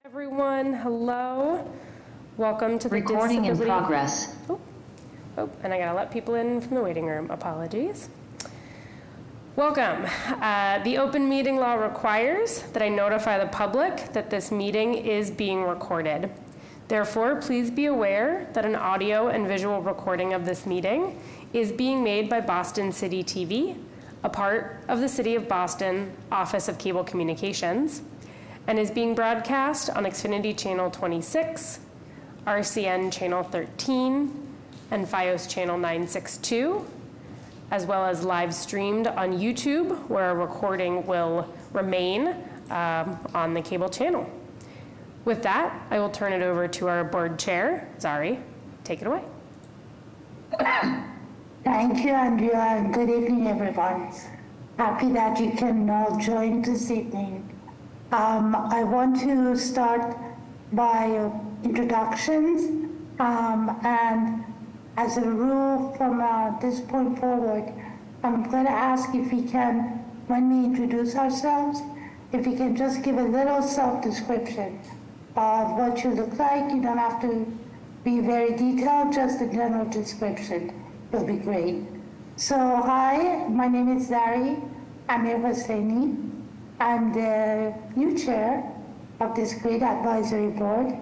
Everyone, hello. Welcome to the Recording in progress. And I gotta let people in from the waiting room. Apologies. Welcome. The open meeting law requires that I notify the public that this meeting is being recorded. Therefore, please be aware that an audio and visual recording of this meeting is being made by Boston City TV, a part of the City of Boston Office of Cable Communications, and is being broadcast on Xfinity Channel 26, RCN Channel 13, and FiOS Channel 962, as well as live streamed on YouTube, where a recording will remain on the cable channel. With that, I will turn it over to our board chair, Zari. Take it away. Thank you, Andrea, and good evening, everyone. Happy that you can all join this evening. I want to start by introductions, and as a rule from this point forward, I'm going to ask if we can, when we introduce ourselves, if we can just give a little self-description of what you look like. You don't have to be very detailed, just a general description will be great. So hi, my name is Zari Amir Hosseini. I'm the new chair of this great advisory board.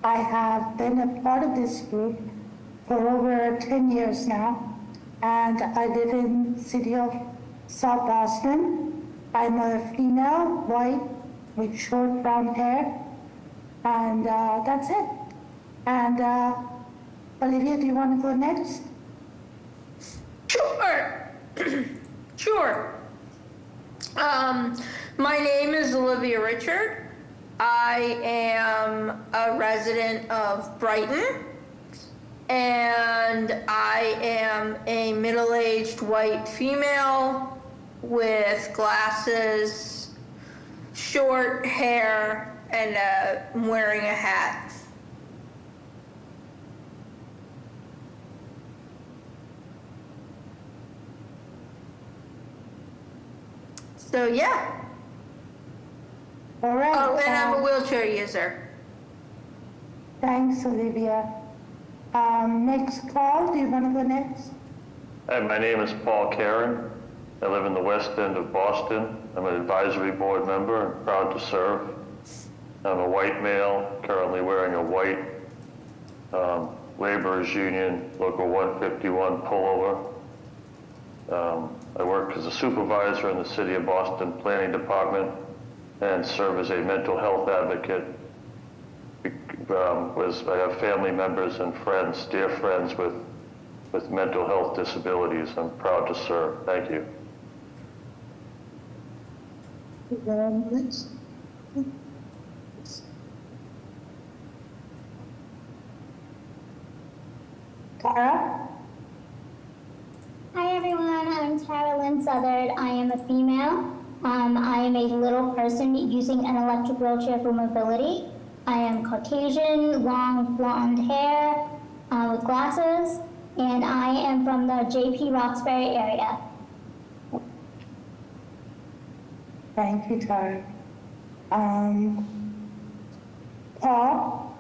I have been a part of this group for over 10 years now, and I live in the city of South Boston. I'm a female, white, with short brown hair, and that's it. And Olivia, do you want to go next? Sure. Sure. My name is Olivia Richard. I am a resident of Brighton, and I am a middle-aged white female with glasses, short hair, and I'm wearing a hat. So yeah. All right. Oh, and I'm a wheelchair user. Thanks, Olivia. Next call, do you want to go next? Hi, my name is Paul Karen. I live in the west end of Boston. I'm an advisory board member and proud to serve. I'm a white male, currently wearing a white Laborers Union Local 151 pullover. I work as a supervisor in the City of Boston Planning Department and serve as a mental health advocate. I have family members and friends, dear friends with mental health disabilities. I'm proud to serve. Thank you. Tara? Hi everyone, I'm Tara Lynn Southard. I am a female. I am a little person using an electric wheelchair for mobility. I am Caucasian, long blonde hair, with glasses, and I am from the JP Roxbury area. Thank you, Tara. Paul?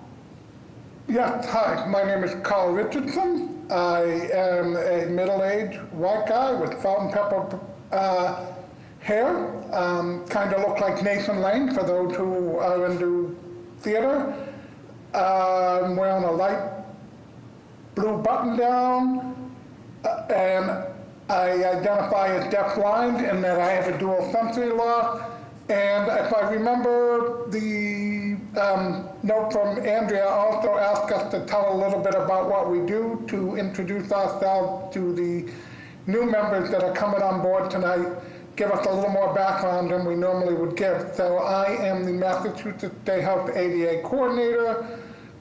Yes, hi, my name is Carl Richardson. I am a middle-aged white guy with salt and pepper hair. Kind of look like Nathan Lane for those who are into theater. I'm wearing a light blue button down, and I identify as deafblind in that I have a dual sensory loss. And if I remember, the note from Andrea also asked us to tell a little bit about what we do to introduce ourselves to the new members that are coming on board tonight, give us a little more background than we normally would give. So I am the Massachusetts State House ADA Coordinator,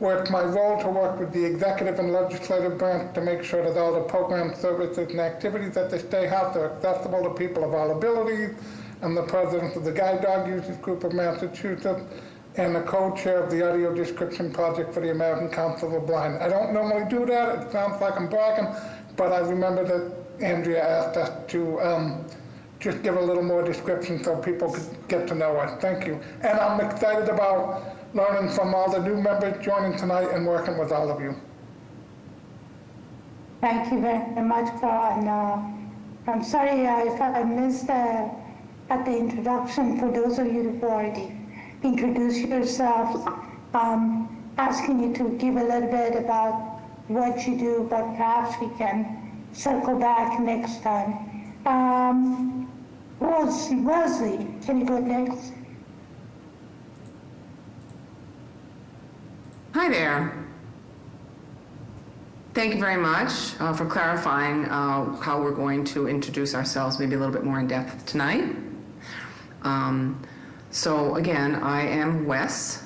where it's my role to work with the executive and legislative branch to make sure that all the programs, services, and activities at the State House are accessible to people of all abilities. I'm the president of the Guide Dog Users Group of Massachusetts and the co-chair of the Audio Description Project for the American Council of the Blind. I don't normally do that. It sounds like I'm bragging, but I remember that Andrea asked us to just give a little more description so people could get to know us. Thank you. And I'm excited about learning from all the new members joining tonight and working with all of you. Thank you very much, Carl. And I'm sorry if I missed at the introduction. For those of you who've already introduced yourselves, asking you to give a little bit about what you do, but perhaps we can circle back next time. Wesley, can you go next? Hi there. Thank you very much for clarifying how we're going to introduce ourselves maybe a little bit more in depth tonight. So again, I am Wes.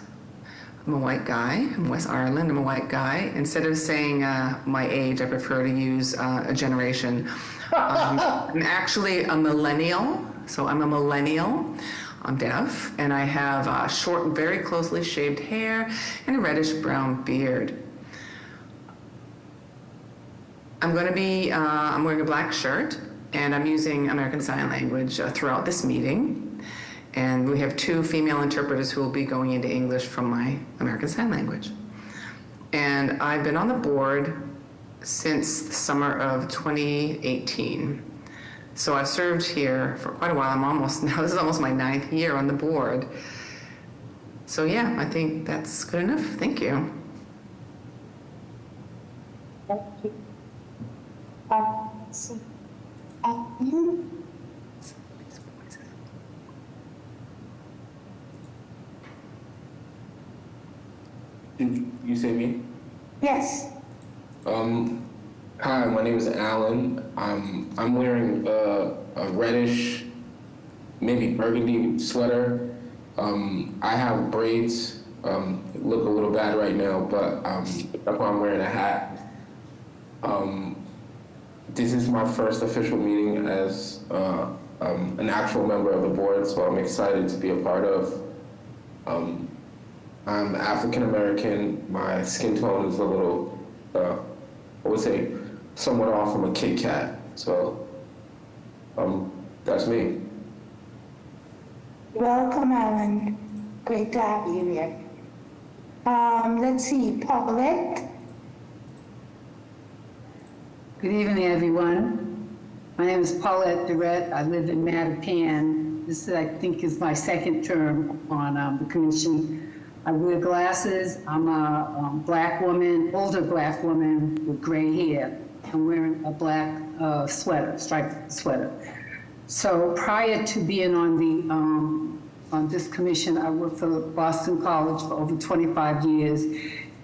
I'm a white guy. I'm Wes Ireland. I'm a white guy. Instead of saying my age, I prefer to use a generation. I'm actually a millennial. So I'm a millennial. I'm deaf, and I have short, very closely shaved hair and a reddish-brown beard. I'm wearing a black shirt, and I'm using American Sign Language throughout this meeting. And we have 2 female interpreters who will be going into English from my American Sign Language. And I've been on the board since the summer of 2018. So I've served here for quite a while. This is almost my 9th year on the board. So yeah, I think that's good enough. Thank you. Thank you. Did you say me? Yes. Hi, my name is Alan. I'm wearing a reddish, maybe burgundy sweater. I have braids. Look a little bad right now, but that's why I'm wearing a hat. This is my first official meeting as an actual member of the board, so I'm excited to be a part of. I'm African American. My skin tone is a little, I would say, somewhat off from a Kit Kat. So that's me. Welcome, Alan. Great to have you here. Let's see, Paulette. Good evening, everyone. My name is Paulette Durrett. I live in Mattapan. This, I think, is my 2nd term on the commission. I wear glasses. I'm a black woman, older black woman with gray hair. I'm wearing a black sweater, striped sweater. So prior to being on this commission, I worked for Boston College for over 25 years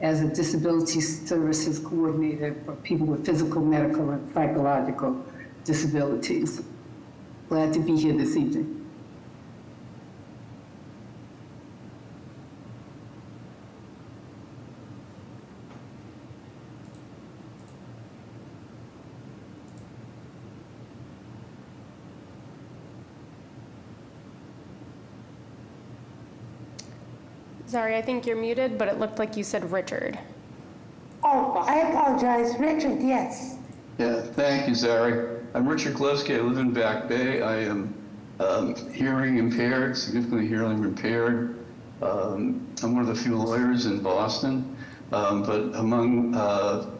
as a disability services coordinator for people with physical, medical, and psychological disabilities. Glad to be here this evening. Sorry, I think you're muted, but it looked like you said Richard. Oh, I apologize. Richard, yes. Yeah, thank you, Zari. I'm Richard Gillespie. I live in Back Bay. I am hearing impaired, significantly hearing impaired. I'm one of the few lawyers in Boston, but among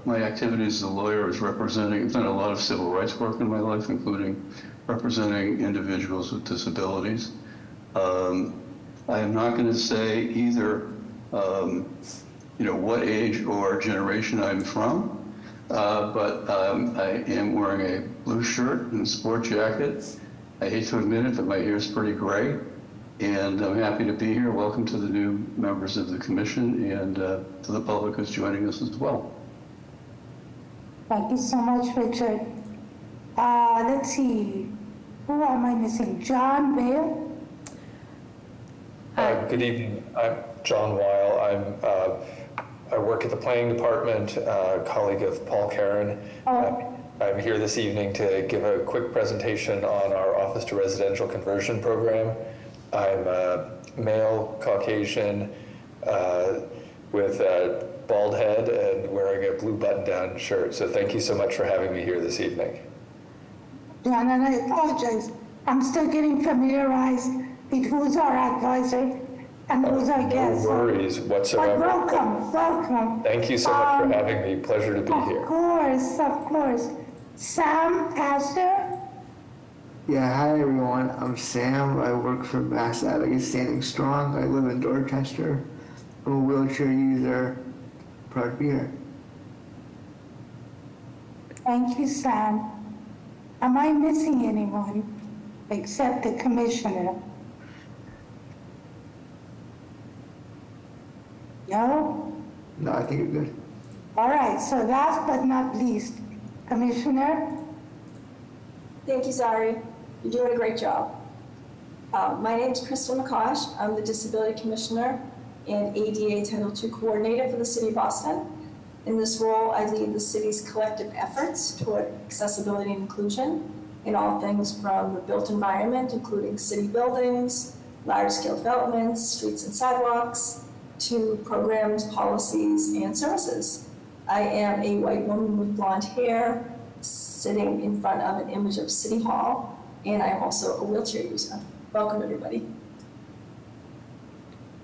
my activities as a lawyer is I've done a lot of civil rights work in my life, including representing individuals with disabilities. I am not going to say either, what age or generation I'm from, but I am wearing a blue shirt and a sport jacket. I hate to admit it, but my hair is pretty gray, and I'm happy to be here. Welcome to the new members of the commission and to the public who's joining us as well. Thank you so much, Richard. Let's see, who am I missing? John Bale? Good evening. I'm John Weil. I work at the planning department, colleague of Paul Karen. I'm here this evening to give a quick presentation on our Office to Residential Conversion program. I'm a male, Caucasian, with a bald head and wearing a blue button-down shirt. So thank you so much for having me here this evening. John, and I apologize. I'm still getting familiarized with who's our advisor. and those are No guests. worries But whatsoever. welcome. Thank you so much for having me. Pleasure to be here. Of course. Sam Pastor? Yeah, hi everyone. I'm Sam. I work for Mass Advocates Standing Strong. I live in Dorchester. I'm a wheelchair user. Proud to be here. Thank you, Sam. Am I missing anyone except the commissioner? No? No, I think you're good. All right, so last but not least, Commissioner? Thank you, Zari. You're doing a great job. My name is Krista McCosh. I'm the Disability Commissioner and ADA Title II Coordinator for the City of Boston. In this role, I lead the city's collective efforts toward accessibility and inclusion in all things from the built environment, including city buildings, large-scale developments, streets and sidewalks, to programs, policies, and services. I am a white woman with blonde hair sitting in front of an image of City Hall, and I'm also a wheelchair user. Welcome, everybody.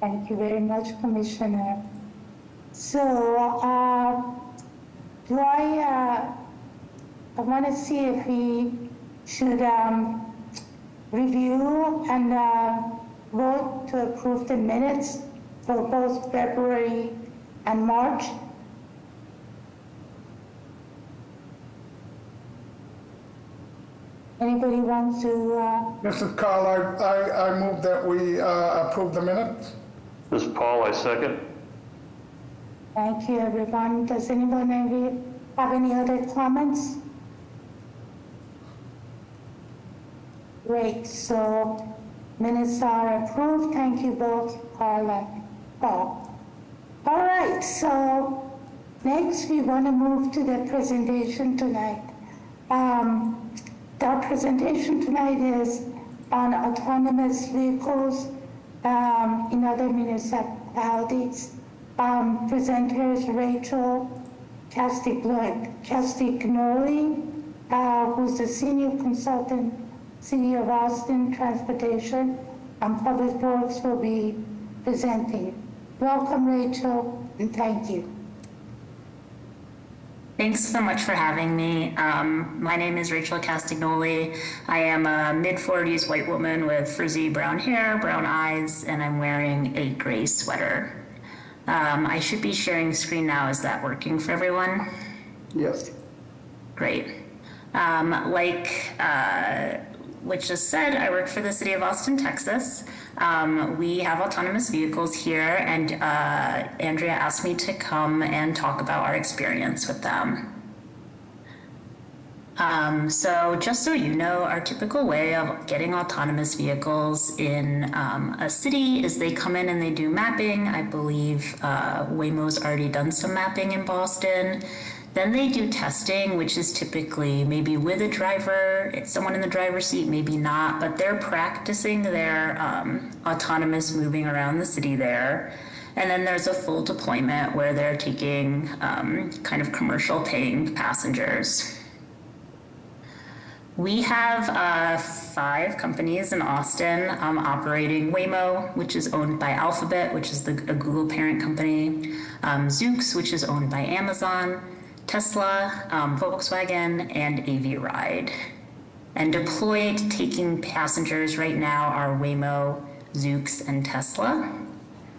Thank you very much, Commissioner. So, I want to see if we should review and vote to approve the minutes for both February and March. Anybody wants to? This is Carl. I move that we approve the minutes. This is Paul, I second. Thank you, everyone. Does anyone have any other comments? Great, so minutes are approved. Thank you both, Carl and Paul. All right, so next we want to move to the presentation tonight. The presentation tonight is on autonomous vehicles in other municipalities. Presenters Rachel Castiglione, who's the Senior Consultant, City of Austin Transportation and Public Works, will be presenting. Welcome, Rachel, and thank you. Thanks so much for having me. My name is Rachel Castiglione. I am a mid-40s white woman with frizzy brown hair, brown eyes, and I'm wearing a gray sweater. I should be sharing screen now. Is that working for everyone? Yes. Great. Which just said, I work for the City of Austin, Texas. We have autonomous vehicles here, and Andrea asked me to come and talk about our experience with them. So just so you know, our typical way of getting autonomous vehicles in a city is they come in and they do mapping. I believe Waymo's already done some mapping in Boston. Then they do testing, which is typically maybe with a driver, it's someone in the driver's seat, maybe not, but they're practicing their autonomous moving around the city there. And then there's a full deployment where they're taking kind of commercial paying passengers. We have 5 companies in Austin operating Waymo, which is owned by Alphabet, which is a Google parent company, Zoox, which is owned by Amazon, Tesla, Volkswagen, and AV Ride. And deployed taking passengers right now are Waymo, Zoox, and Tesla.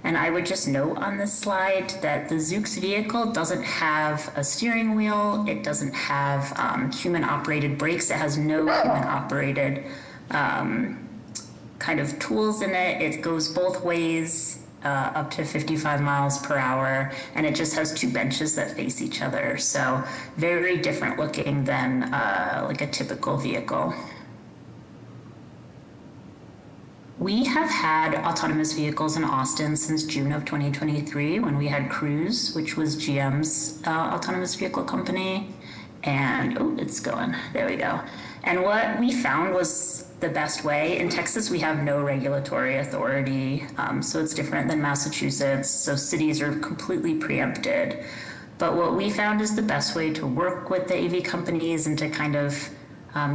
And I would just note on this slide that the Zoox vehicle doesn't have a steering wheel. It doesn't have human-operated brakes. It has no human-operated kind of tools in it. It goes both ways. Up to 55 miles per hour, and it just has 2 benches that face each other. So very different looking than like a typical vehicle. We have had autonomous vehicles in Austin since June of 2023 when we had Cruise, which was GM's autonomous vehicle company. And, oh, it's going, there we go. And what we found was the best way. In Texas, we have no regulatory authority, so it's different than Massachusetts, so cities are completely preempted. But what we found is the best way to work with the AV companies and to kind of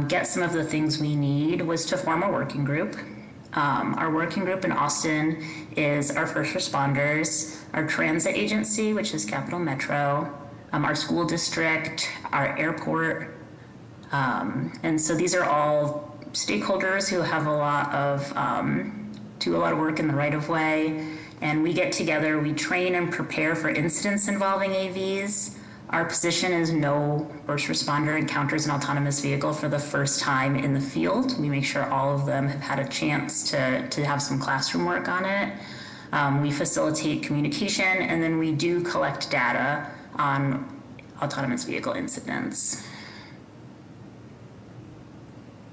get some of the things we need was to form a working group. Our working group in Austin is our first responders, our transit agency, which is Capital Metro, our school district, our airport. And so these are all stakeholders who have do a lot of work in the right of way. And we get together, we train and prepare for incidents involving AVs. Our position is no first responder encounters an autonomous vehicle for the first time in the field. We make sure all of them have had a chance to have some classroom work on it. We facilitate communication, and then we do collect data on autonomous vehicle incidents.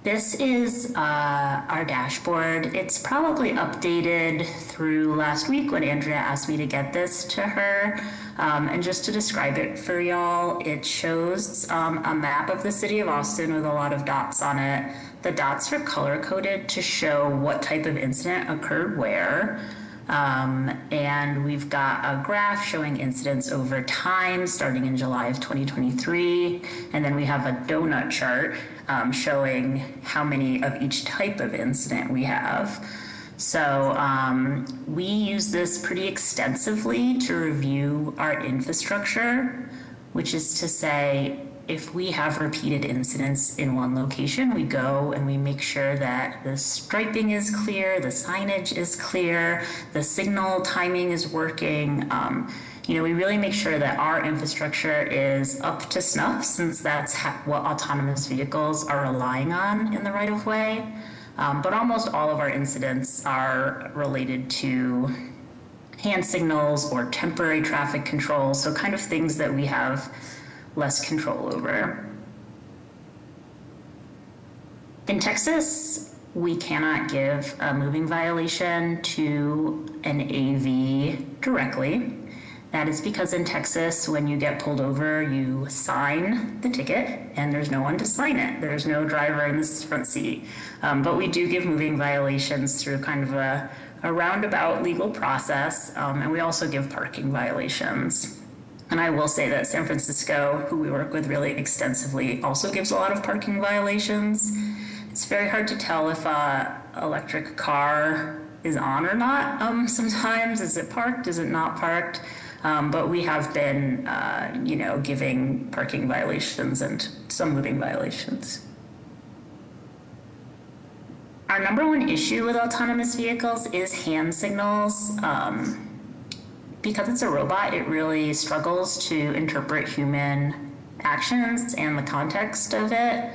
This is our dashboard. It's probably updated through last week when Andrea asked me to get this to her. And just to describe it for y'all, it shows a map of the city of Austin with a lot of dots on it. The dots are color coded to show what type of incident occurred where. And we've got a graph showing incidents over time starting in July of 2023. And then we have a donut chart showing how many of each type of incident we have. So we use this pretty extensively to review our infrastructure, which is to say, if we have repeated incidents in one location, we go and we make sure that the striping is clear, the signage is clear, the signal timing is working. We really make sure that our infrastructure is up to snuff, since that's what autonomous vehicles are relying on in the right of way. But almost all of our incidents are related to hand signals or temporary traffic control, so kind of things that we have less control over. In Texas, we cannot give a moving violation to an AV directly. That is because in Texas, when you get pulled over, you sign the ticket and there's no one to sign it. There's no driver in this front seat. But we do give moving violations through kind of a roundabout legal process, and we also give parking violations. And I will say that San Francisco, who we work with really extensively, also gives a lot of parking violations. It's very hard to tell if an electric car is on or not sometimes. Is it parked? Is it not parked? But we have been, giving parking violations and some moving violations. Our number one issue with autonomous vehicles is hand signals. Because it's a robot, it really struggles to interpret human actions and the context of it.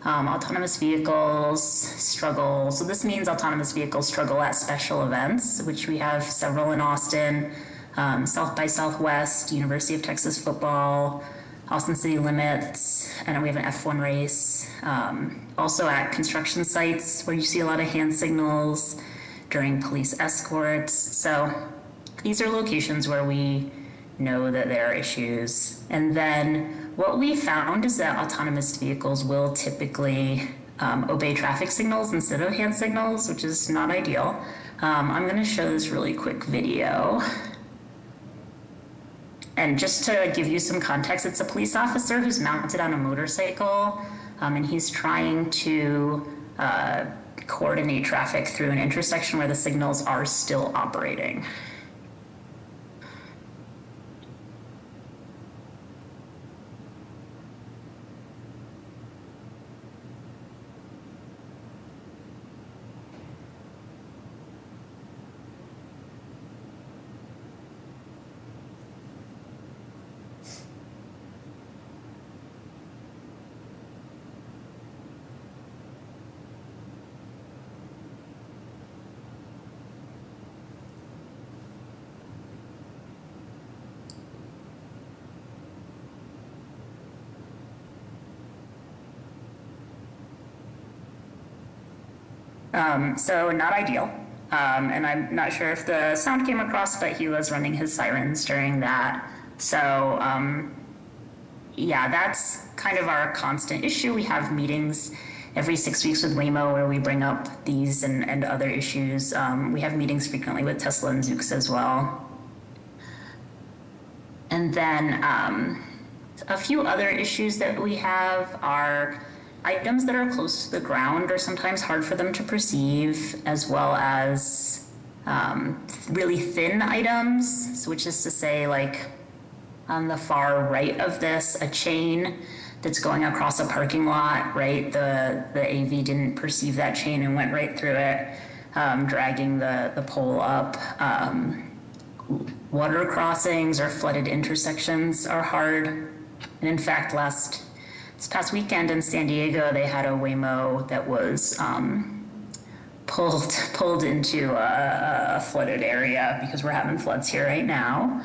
Autonomous vehicles struggle. So this means autonomous vehicles struggle at special events, which we have several in Austin, South by Southwest, University of Texas football, Austin City Limits, and we have an F1 race. Also at construction sites where you see a lot of hand signals during police escorts. So these are locations where we know that there are issues. And then what we found is that autonomous vehicles will typically obey traffic signals instead of hand signals, which is not ideal. I'm going to show this really quick video. And just to give you some context, it's a police officer who's mounted on a motorcycle, and he's trying to coordinate traffic through an intersection where the signals are still operating. So not ideal. And I'm not sure if the sound came across, but he was running his sirens during that. So yeah, that's kind of our constant issue. We have meetings every 6 weeks with Waymo where we bring up these and other issues. We have meetings frequently with Tesla and Zoox as well. And then a few other issues that we have are items that are close to the ground are sometimes hard for them to perceive, as well as really thin items, so which is to say, like on the far right of this, a chain that's going across a parking lot, right? The AV didn't perceive that chain and went right through it, dragging the pole up. Water crossings or flooded intersections are hard. And in fact, this past weekend in San Diego, they had a Waymo that was pulled into a flooded area because we're having floods here right now.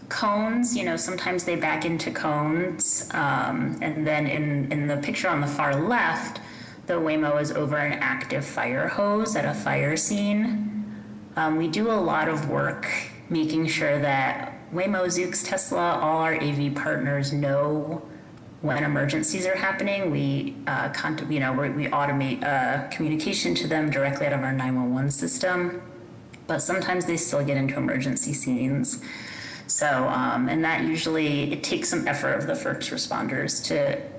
Cones, sometimes they back into cones. And then in the picture on the far left, the Waymo is over an active fire hose at a fire scene. We do a lot of work making sure that Waymo, Zoox, Tesla, all our AV partners know when emergencies are happening. We automate communication to them directly out of our 911 system, but sometimes they still get into emergency scenes. So, and that usually, it takes some effort of the first responders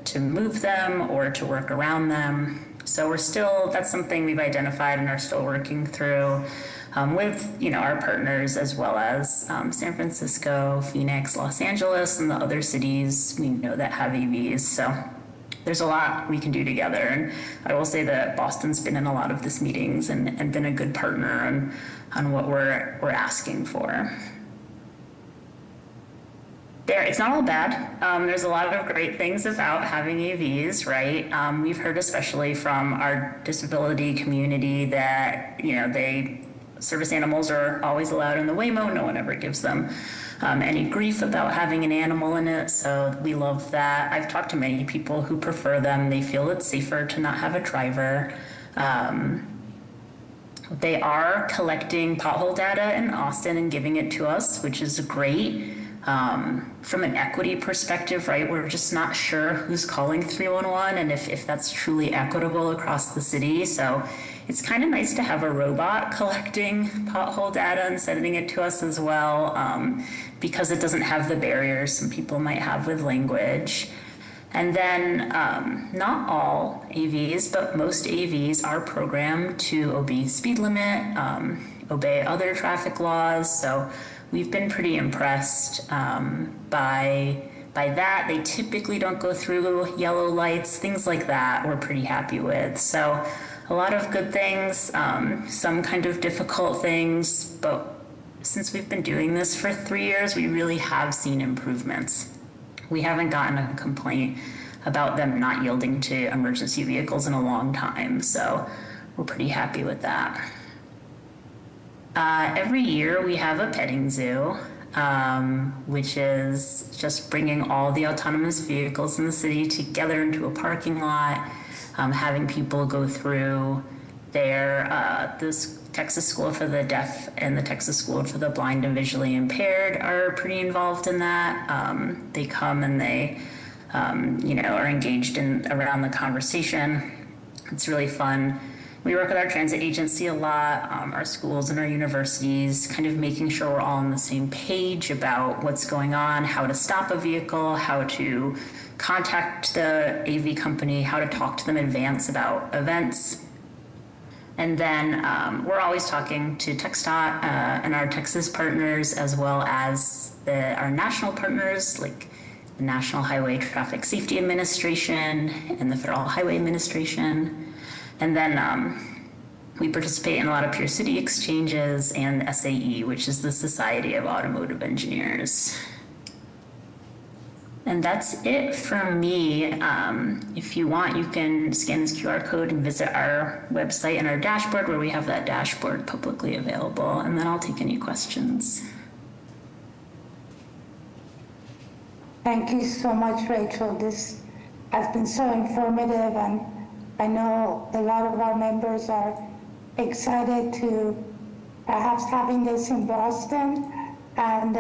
to move them or to work around them. So that's something we've identified and are still working through with, our partners, as well as San Francisco, Phoenix, Los Angeles, and the other cities we know that have EVs. So there's a lot we can do together. And I will say that Boston's been in a lot of these meetings and been a good partner on what we're asking for. It's not all bad. There's a lot of great things about having AVs, right? We've heard, especially from our disability community, that, service animals are always allowed in the Waymo. No one ever gives them any grief about having an animal in it, so we love that. I've talked to many people who prefer them. They feel it's safer to not have a driver. They are collecting pothole data in Austin and giving it to us, which is great. From an equity perspective, right, we're just not sure who's calling 311 and if that's truly equitable across the city. So it's kind of nice to have a robot collecting pothole data and sending it to us as well, because it doesn't have the barriers some people might have with language. And then not all AVs, but most AVs are programmed to obey speed limit, obey other traffic laws. So we've been pretty impressed by that. They typically don't go through yellow lights, things like that we're pretty happy with. So a lot of good things, some kind of difficult things, but since we've been doing this for 3 years, we really have seen improvements. We haven't gotten a complaint about them not yielding to emergency vehicles in a long time, so we're pretty happy with that. Every year we have a petting zoo, which is just bringing all the autonomous vehicles in the city together into a parking lot, having people go through this Texas School for the Deaf and the Texas School for the Blind and Visually Impaired are pretty involved in that. They come and they, are engaged around the conversation. It's really fun. We work with our transit agency a lot, our schools and our universities, kind of making sure we're all on the same page about what's going on, how to stop a vehicle, how to contact the AV company, how to talk to them in advance about events. And then we're always talking to TxDOT and our Texas partners, as well as our national partners, like the National Highway Traffic Safety Administration and the Federal Highway Administration. And then we participate in a lot of peer city exchanges and SAE, which is the Society of Automotive Engineers. And that's it from me. If you want, you can scan this QR code and visit our website and our dashboard, where we have that dashboard publicly available, and then I'll take any questions. Thank you so much, Rachel. This has been so informative, and I know a lot of our members are excited to perhaps having this in Boston. And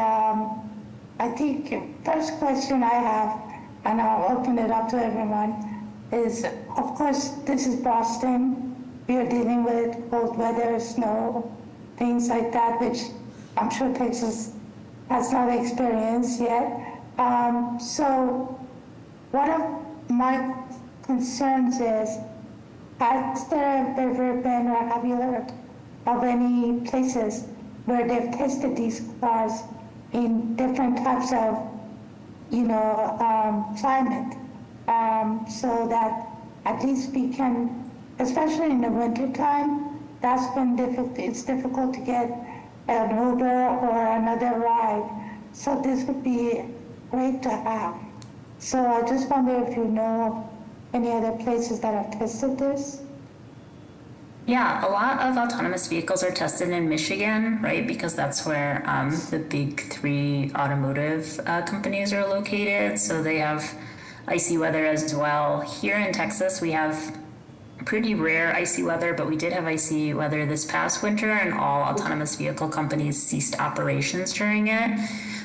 I think first question I have, and I'll open it up to everyone, is, of course, this is Boston. We are dealing with cold weather, snow, things like that, which I'm sure Texas has not experienced yet. So what are my concerns is, has there ever been, or have you heard of any places where they've tested these cars in different types of, climate, so that at least we can, especially in the wintertime, that's when it's difficult to get an Uber or another ride. So this would be great to have. So I just wonder if you know any other places that have tested this? Yeah, a lot of autonomous vehicles are tested in Michigan, right? Because that's where the big three automotive companies are located. So they have icy weather as well. Here in Texas, we have pretty rare icy weather, but we did have icy weather this past winter, and all autonomous vehicle companies ceased operations during it.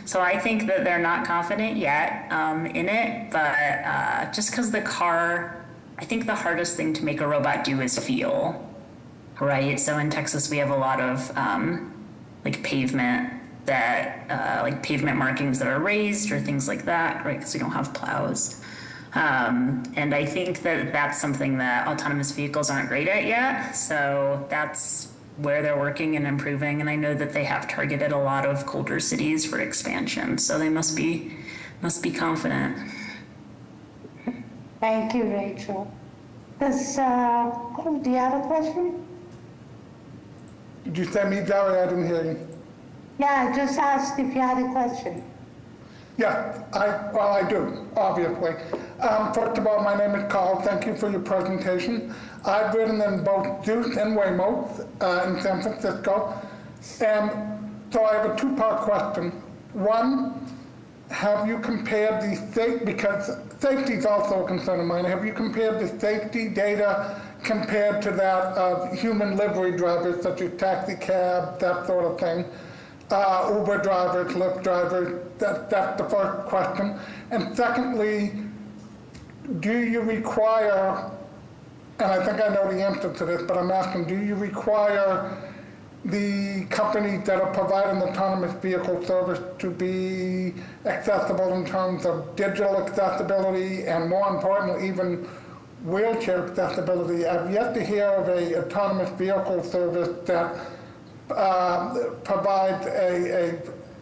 So I think that they're not confident yet in it, but just because the car, I think the hardest thing to make a robot do is feel. Right, so in Texas we have a lot of pavement that pavement markings that are raised or things like that, right? Because we don't have plows, and I think that that's something that autonomous vehicles aren't great at yet. So that's where they're working and improving. And I know that they have targeted a lot of colder cities for expansion. So they must be confident. Thank you, Rachel. Do you have a question? Did you say me, Jerry? I didn't hear you. Yeah, I just asked if you had a question. Yeah, I do, obviously. First of all, my name is Carl. Thank you for your presentation. I've ridden in both Zoox and Waymo in San Francisco. And so I have a two-part question. One, have you compared the safety, because safety is also a concern of mine, have you compared the safety data compared to that of human livery drivers such as taxi cab, that sort of thing, Uber drivers, Lyft drivers? That's the first question. And secondly, do you require, and I think I know the answer to this, but I'm asking, do you require the companies that are providing autonomous vehicle service to be accessible in terms of digital accessibility and, more importantly, even wheelchair accessibility? I've yet to hear of a autonomous vehicle service that provides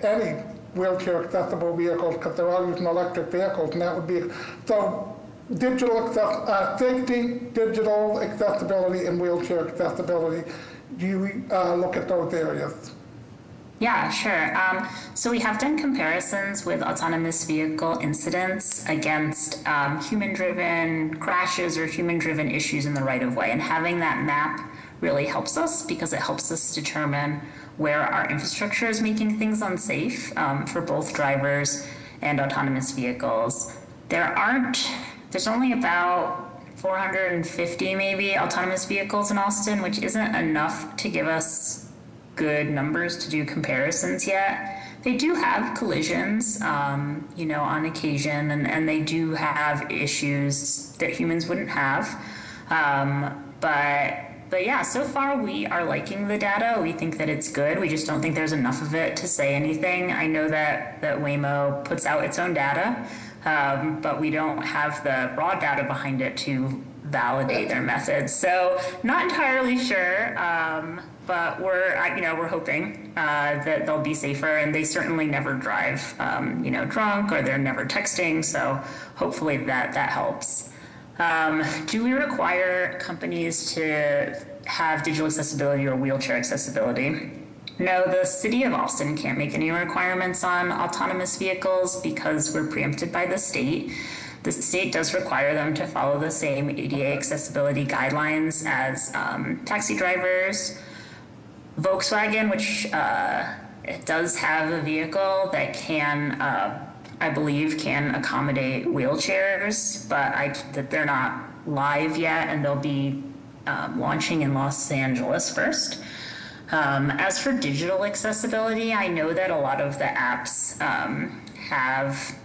any wheelchair accessible vehicles, because they're all using electric vehicles, and that would be so. Digital safety, digital accessibility, and wheelchair accessibility. Do you look at those areas? Yeah, sure. So we have done comparisons with autonomous vehicle incidents against human-driven crashes or human-driven issues in the right-of-way. And having that map really helps us, because it helps us determine where our infrastructure is making things unsafe for both drivers and autonomous vehicles. There's only about 450 maybe autonomous vehicles in Austin, which isn't enough to give us good numbers to do comparisons yet. They do have collisions, on occasion, and they do have issues that humans wouldn't have. But yeah, so far we are liking the data. We think that it's good. We just don't think there's enough of it to say anything. I know that Waymo puts out its own data, but we don't have the raw data behind it to validate their methods. So not entirely sure, but we're hoping that they'll be safer, and they certainly never drive, drunk, or they're never texting. So hopefully that helps. Do we require companies to have digital accessibility or wheelchair accessibility? No, the city of Austin can't make any requirements on autonomous vehicles because we're preempted by the state. The state does require them to follow the same ADA accessibility guidelines as taxi drivers. Volkswagen, which it does have a vehicle that can, I believe, can accommodate wheelchairs, but they're not live yet, and they'll be launching in Los Angeles first. As for digital accessibility, I know that a lot of the apps have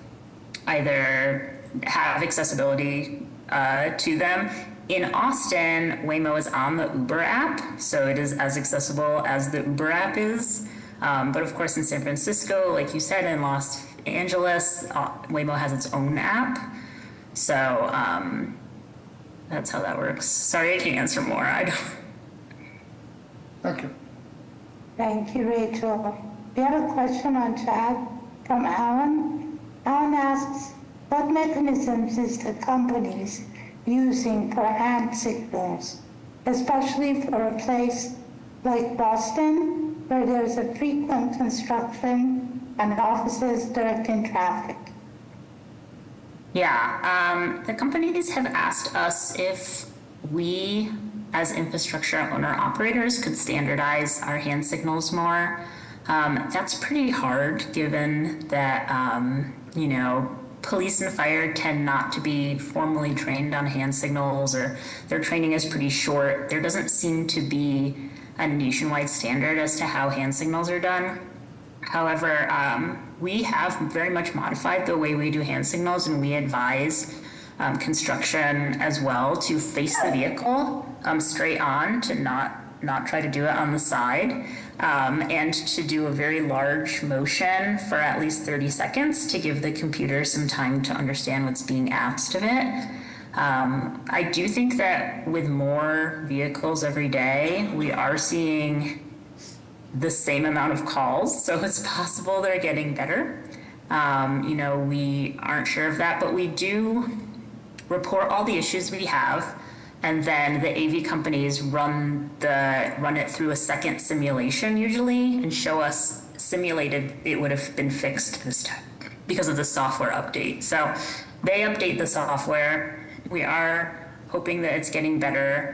accessibility to them. In Austin, Waymo is on the Uber app, so it is as accessible as the Uber app is. But of course, in San Francisco, like you said, in Los Angeles, Waymo has its own app. So that's how that works. Sorry, I can't answer more. I don't. Thank you. Thank you, Rachel. We have a question on chat from Alan. Alan asks, what mechanisms is the companies using for hand signals, especially for a place like Boston, where there's a frequent construction and offices directing traffic? Yeah, the companies have asked us if we, as infrastructure owner-operators, could standardize our hand signals more. That's pretty hard given that, you know, police and fire tend not to be formally trained on hand signals, or their training is pretty short. There doesn't seem to be a nationwide standard as to how hand signals are done. However, we have very much modified the way we do hand signals, and we advise construction as well to face the vehicle straight on, to not try to do it on the side, and to do a very large motion for at least 30 seconds to give the computer some time to understand what's being asked of it. I do think that with more vehicles every day, we are seeing the same amount of calls, so it's possible they're getting better. You know, we aren't sure of that, but we do report all the issues we have, and then the AV companies run it through a second simulation usually, and show us simulated it would have been fixed this time because of the software update. So they update the software. We are hoping that it's getting better.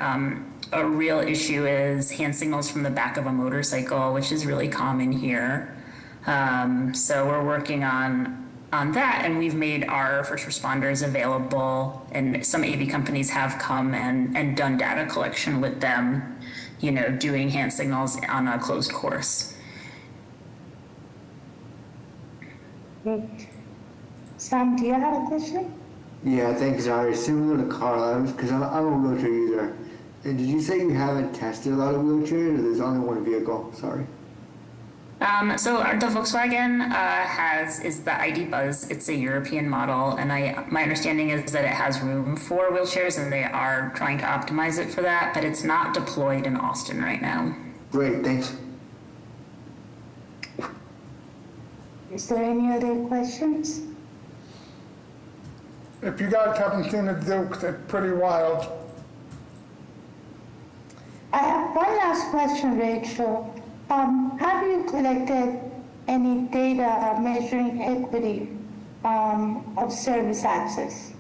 A real issue is hand signals from the back of a motorcycle, which is really common here. So we're working on that, and we've made our first responders available, and some AV companies have come and done data collection with them, you know, doing hand signals on a closed course. Great. Sam, do you have a question? Yeah, thanks, Ari. Similar to Carl, because I'm a wheelchair user. And did you say you haven't tested a lot of wheelchairs, or there's only one vehicle? Sorry. So the Volkswagen is the ID Buzz. It's a European model, and my understanding is that it has room for wheelchairs, and they are trying to optimize it for that, but it's not deployed in Austin right now. Great, thanks. Is there any other questions? If you guys haven't seen the Duke, it's pretty wild. I have one last question, Rachel. Have you collected any data measuring equity of service access?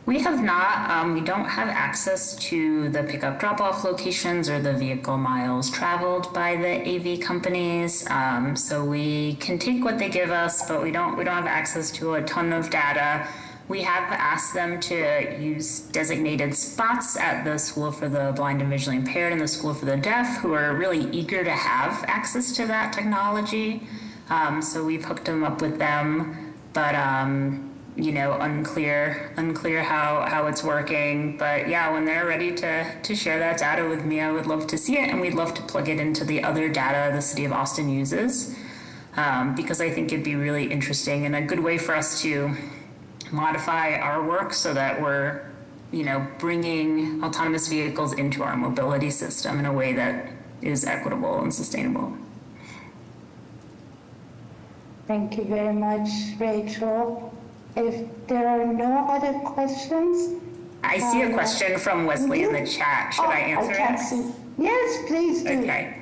We have not. We don't have access to the pickup drop-off locations or the vehicle miles traveled by the AV companies. So we can take what they give us, but we don't have access to a ton of data. We have asked them to use designated spots at the School for the Blind and Visually Impaired and the School for the Deaf, who are really eager to have access to that technology. So we've hooked them up with them, but you know, unclear how it's working. But yeah, when they're ready to share that data with me, I would love to see it, and we'd love to plug it into the other data the City of Austin uses, because I think it'd be really interesting and a good way for us to modify our work so that we're, you know, bringing autonomous vehicles into our mobility system in a way that is equitable and sustainable. Thank you very much, Rachel. If there are no other questions... I see a question from Wesley in the chat. Should I answer it? Yes, please do. Okay.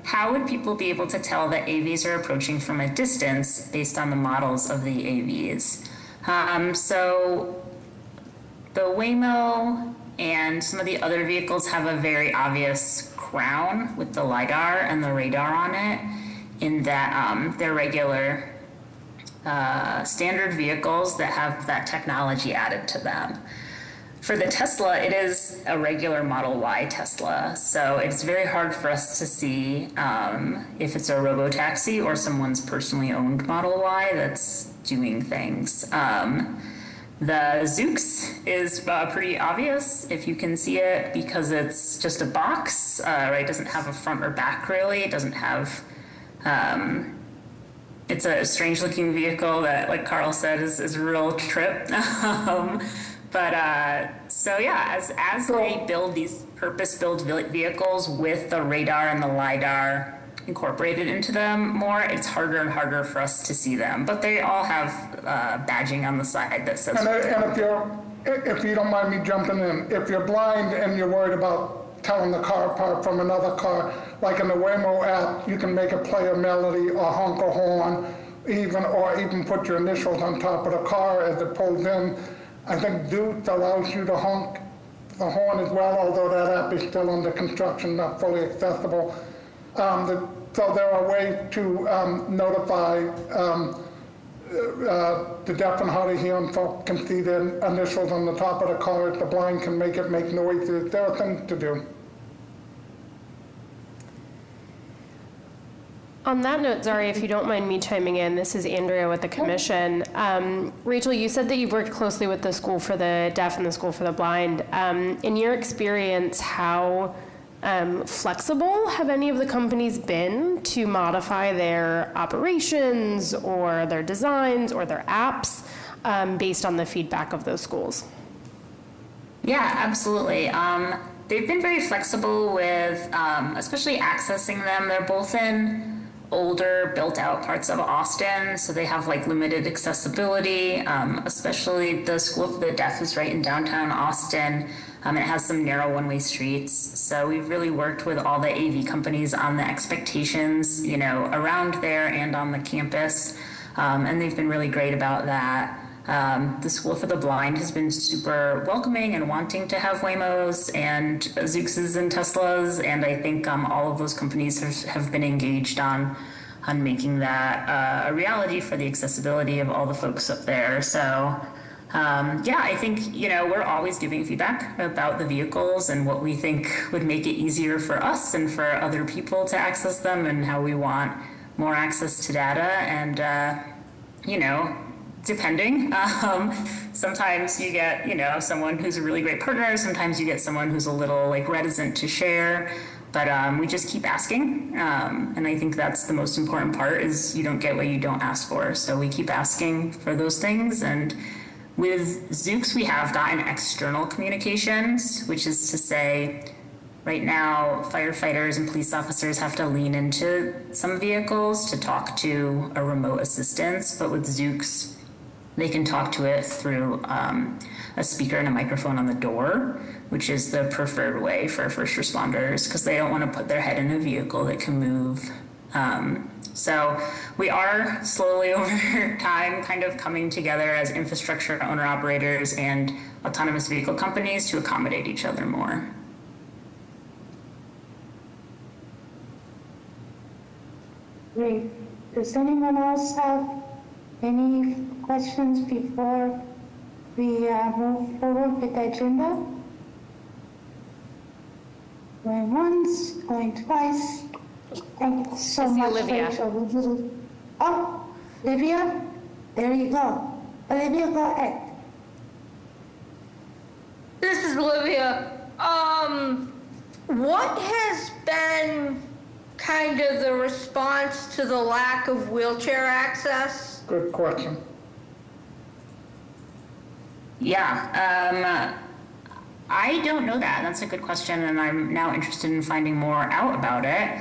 How would people be able to tell that AVs are approaching from a distance based on the models of the AVs? So the Waymo and some of the other vehicles have a very obvious crown with the LiDAR and the radar on it, in that they're regular standard vehicles that have that technology added to them. For the Tesla, it is a regular Model Y Tesla, so it's very hard for us to see if it's a robotaxi or someone's personally owned Model Y that's doing things. The Zoox is pretty obvious if you can see it, because it's just a box, right? It doesn't have a front or back really. It doesn't have it's a strange looking vehicle that, like Carl said, is a real trip. So yeah, as they build these purpose-built vehicles with the radar and the LiDAR incorporated into them more, it's harder and harder for us to see them. But they all have badging on the side that says. And if you don't mind me jumping in, if you're blind and you're worried about telling the car apart from another car, like in the Waymo app, you can make it play a melody or honk a horn, or even put your initials on top of the car as it pulls in. I think Zoox allows you to honk the horn as well, although that app is still under construction, not fully accessible. So there are ways to notify the deaf and hard of hearing folk can see their initials on the top of the car. The blind can make it make noises. There are things to do. On that note, Zari, if you don't mind me chiming in, this is Andrea with the commission. Rachel, you said that you've worked closely with the School for the Deaf and the School for the Blind. In your experience, how flexible have any of the companies been to modify their operations or their designs or their apps based on the feedback of those schools? Yeah, absolutely. They've been very flexible with especially accessing them. They're both in older built out parts of Austin, so they have like limited accessibility, especially the School for the Deaf is right in downtown Austin. It has some narrow one-way streets, so we've really worked with all the AV companies on the expectations, you know, around there and on the campus, and they've been really great about that. The School for the Blind has been super welcoming and wanting to have Waymos and Zooxes and Teslas, and I think all of those companies have been engaged on making that a reality for the accessibility of all the folks up there. So yeah, I think, you know, we're always giving feedback about the vehicles and what we think would make it easier for us and for other people to access them and how we want more access to data. And, you know, depending, sometimes you get, you know, someone who's a really great partner. Sometimes you get someone who's a little like reticent to share. But we just keep asking, and I think that's the most important part is you don't get what you don't ask for. So we keep asking for those things. And with Zoox, we have gotten external communications, which is to say, right now, firefighters and police officers have to lean into some vehicles to talk to a remote assistance. But with Zoox, they can talk to it through a speaker and a microphone on the door, which is the preferred way for first responders because they don't want to put their head in a vehicle that can move. So we are slowly over time kind of coming together as infrastructure owner-operators and autonomous vehicle companies to accommodate each other more. Great. Does anyone else have any questions before we move forward with the agenda? Going once, going twice. Thank you so much, Olivia. Rachel. Oh, Olivia, there you go. Olivia, go ahead. This is Olivia. What has been kind of the response to the lack of wheelchair access? Good question. Yeah, I don't know that. That's a good question, and I'm now interested in finding more out about it.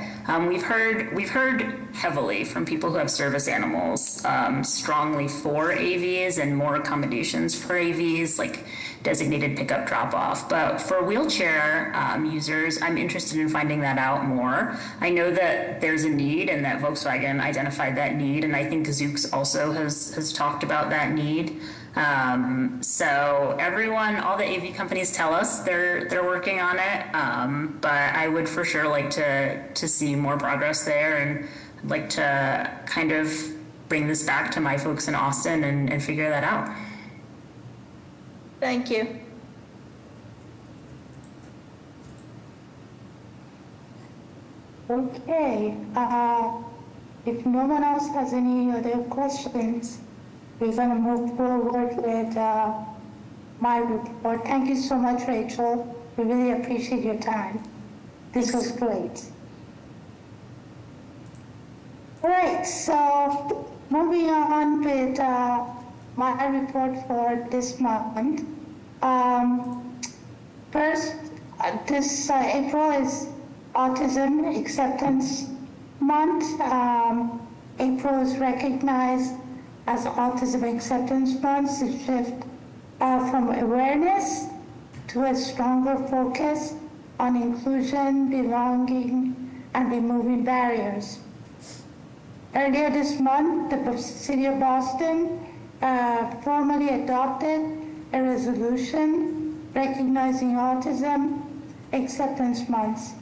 We've heard heavily from people who have service animals, strongly for AVs and more accommodations for AVs, like designated pickup drop-off. But for wheelchair users, I'm interested in finding that out more. I know that there's a need and that Volkswagen identified that need, and I think Zoox also has talked about that need. So everyone, all the AV companies tell us they're working on it, but I would for sure like to see more progress there, and I'd like to kind of bring this back to my folks in Austin and figure that out. Thank you. Okay. If no one else has any other questions, we're going to move forward with my report. Thank you so much, Rachel. We really appreciate your time. This was great. All right, so moving on with my report for this month. First, this April is Autism Acceptance Month. April is recognized as Autism Acceptance Month to shift from awareness to a stronger focus on inclusion, belonging, and removing barriers. Earlier this month, the City of Boston formally adopted a resolution recognizing Autism Acceptance Month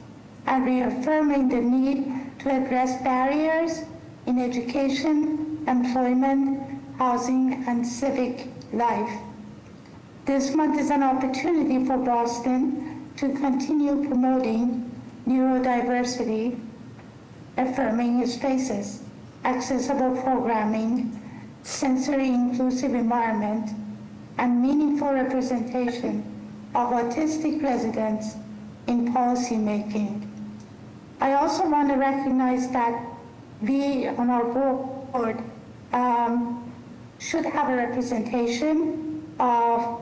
and reaffirming the need to address barriers in education, employment, housing, and civic life. This month is an opportunity for Boston to continue promoting neurodiversity, affirming spaces, accessible programming, sensory inclusive environment, and meaningful representation of autistic residents in policy making. I also want to recognize that we on our board should have a representation of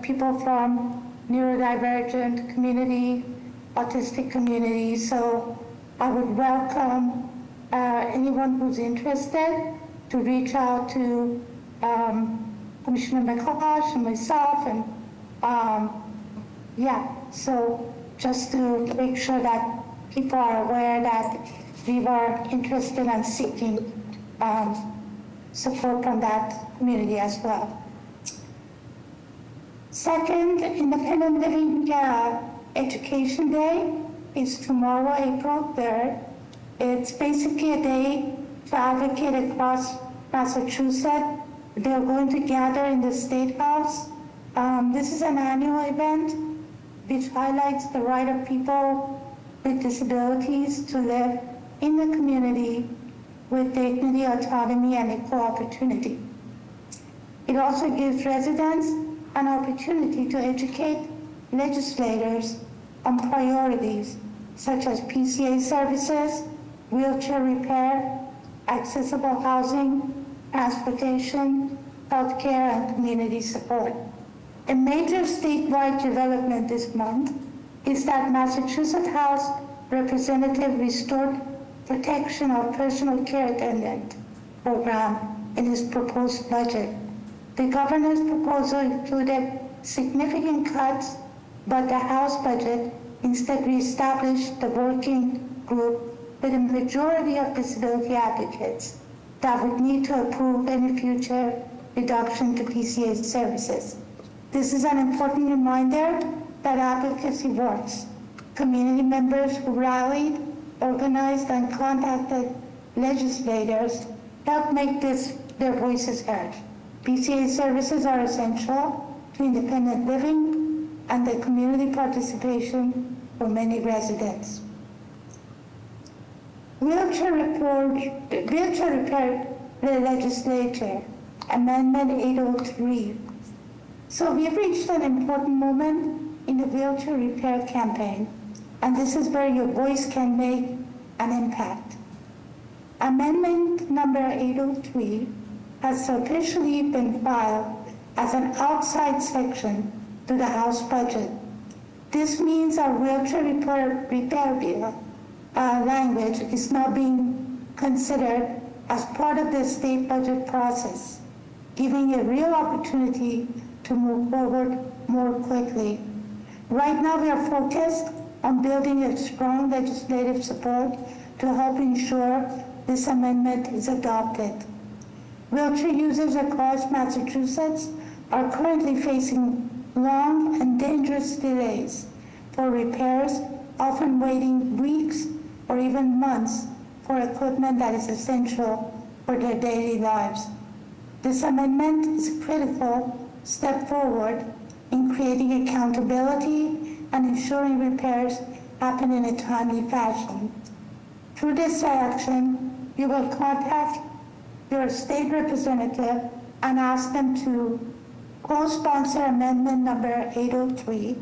people from neurodivergent community, autistic community. So I would welcome anyone who's interested to reach out to Commissioner McCosh and myself, and so just to make sure that people are aware that we are interested in seeking support from that community as well. Second, Independent Living Education Day is tomorrow, April 3rd. It's basically a day to advocate across Massachusetts. They're going to gather in the State House. This is an annual event which highlights the right of people with disabilities to live in the community with dignity, autonomy, and equal opportunity. It also gives residents an opportunity to educate legislators on priorities such as PCA services, wheelchair repair, accessible housing, transportation, healthcare, and community support. A major statewide development this month is that Massachusetts House Representative restored protection of personal care attendant program in his proposed budget. The governor's proposal included significant cuts, but the House budget instead reestablished the working group with a majority of disability advocates that would need to approve any future reduction to PCA services. This is an important reminder that advocacy works. Community members who rallied, organized, and contacted legislators helped make their voices heard. PCA services are essential to independent living and the community participation for many residents. Wheelchair repair legislature, Amendment 803. So we've reached an important moment in the wheelchair repair campaign, and this is where your voice can make an impact. Amendment number 803 has officially been filed as an outside section to the House budget. This means our wheelchair repair bill language is now being considered as part of the state budget process, giving a real opportunity to move forward more quickly. Right now, we are focused on building a strong legislative support to help ensure this amendment is adopted. Wheelchair users across Massachusetts are currently facing long and dangerous delays for repairs, often waiting weeks or even months for equipment that is essential for their daily lives. This amendment is a critical step forward in creating accountability and ensuring repairs happen in a timely fashion. Through this action, you will contact your state representative and ask them to co-sponsor amendment number 803,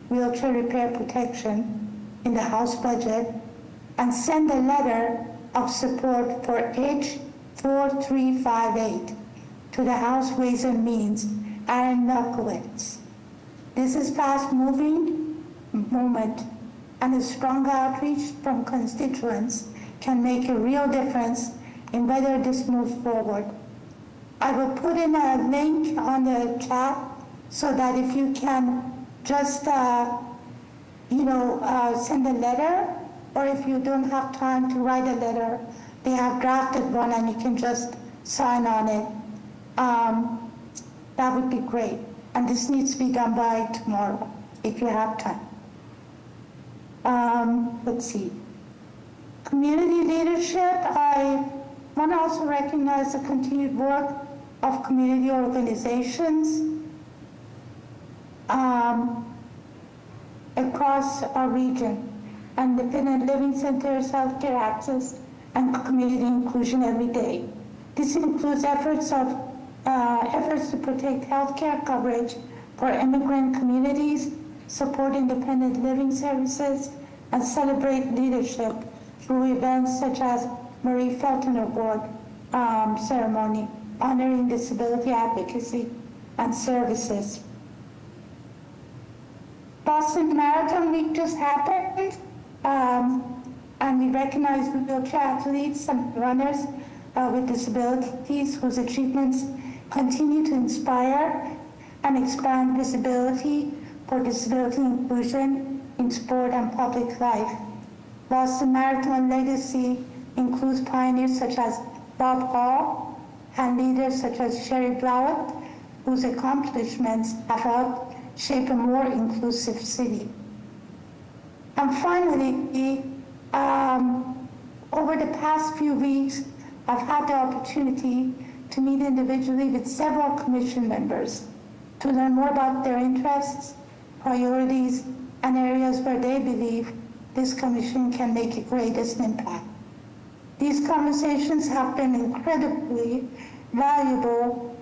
wheelchair repair protection, in the House budget, and send a letter of support for 4358 to the House Ways and Means, Aaron Knuckowitz. This is fast-moving movement, and a strong outreach from constituents can make a real difference in whether this moves forward. I will put in a link on the chat so that if you can just, send a letter, or if you don't have time to write a letter, they have drafted one and you can just sign on it. That would be great. And this needs to be done by tomorrow, if you have time. Let's see. Community leadership, I want to also recognize the continued work of community organizations across our region, and independent living centers, healthcare access, and community inclusion every day. This includes efforts to protect healthcare coverage for immigrant communities, support independent living services, and celebrate leadership through events such as Marie Felton Award ceremony, honoring disability advocacy and services. Boston Marathon Week just happened, and we recognize wheelchair athletes and runners with disabilities whose achievements continue to inspire and expand visibility for disability inclusion in sport and public life. Boston Marathon legacy includes pioneers such as Bob Hall and leaders such as Sherry Blowett, whose accomplishments have helped shape a more inclusive city. And finally, over the past few weeks, I've had the opportunity to meet individually with several commission members to learn more about their interests, priorities, and areas where they believe this commission can make the greatest impact. These conversations have been incredibly valuable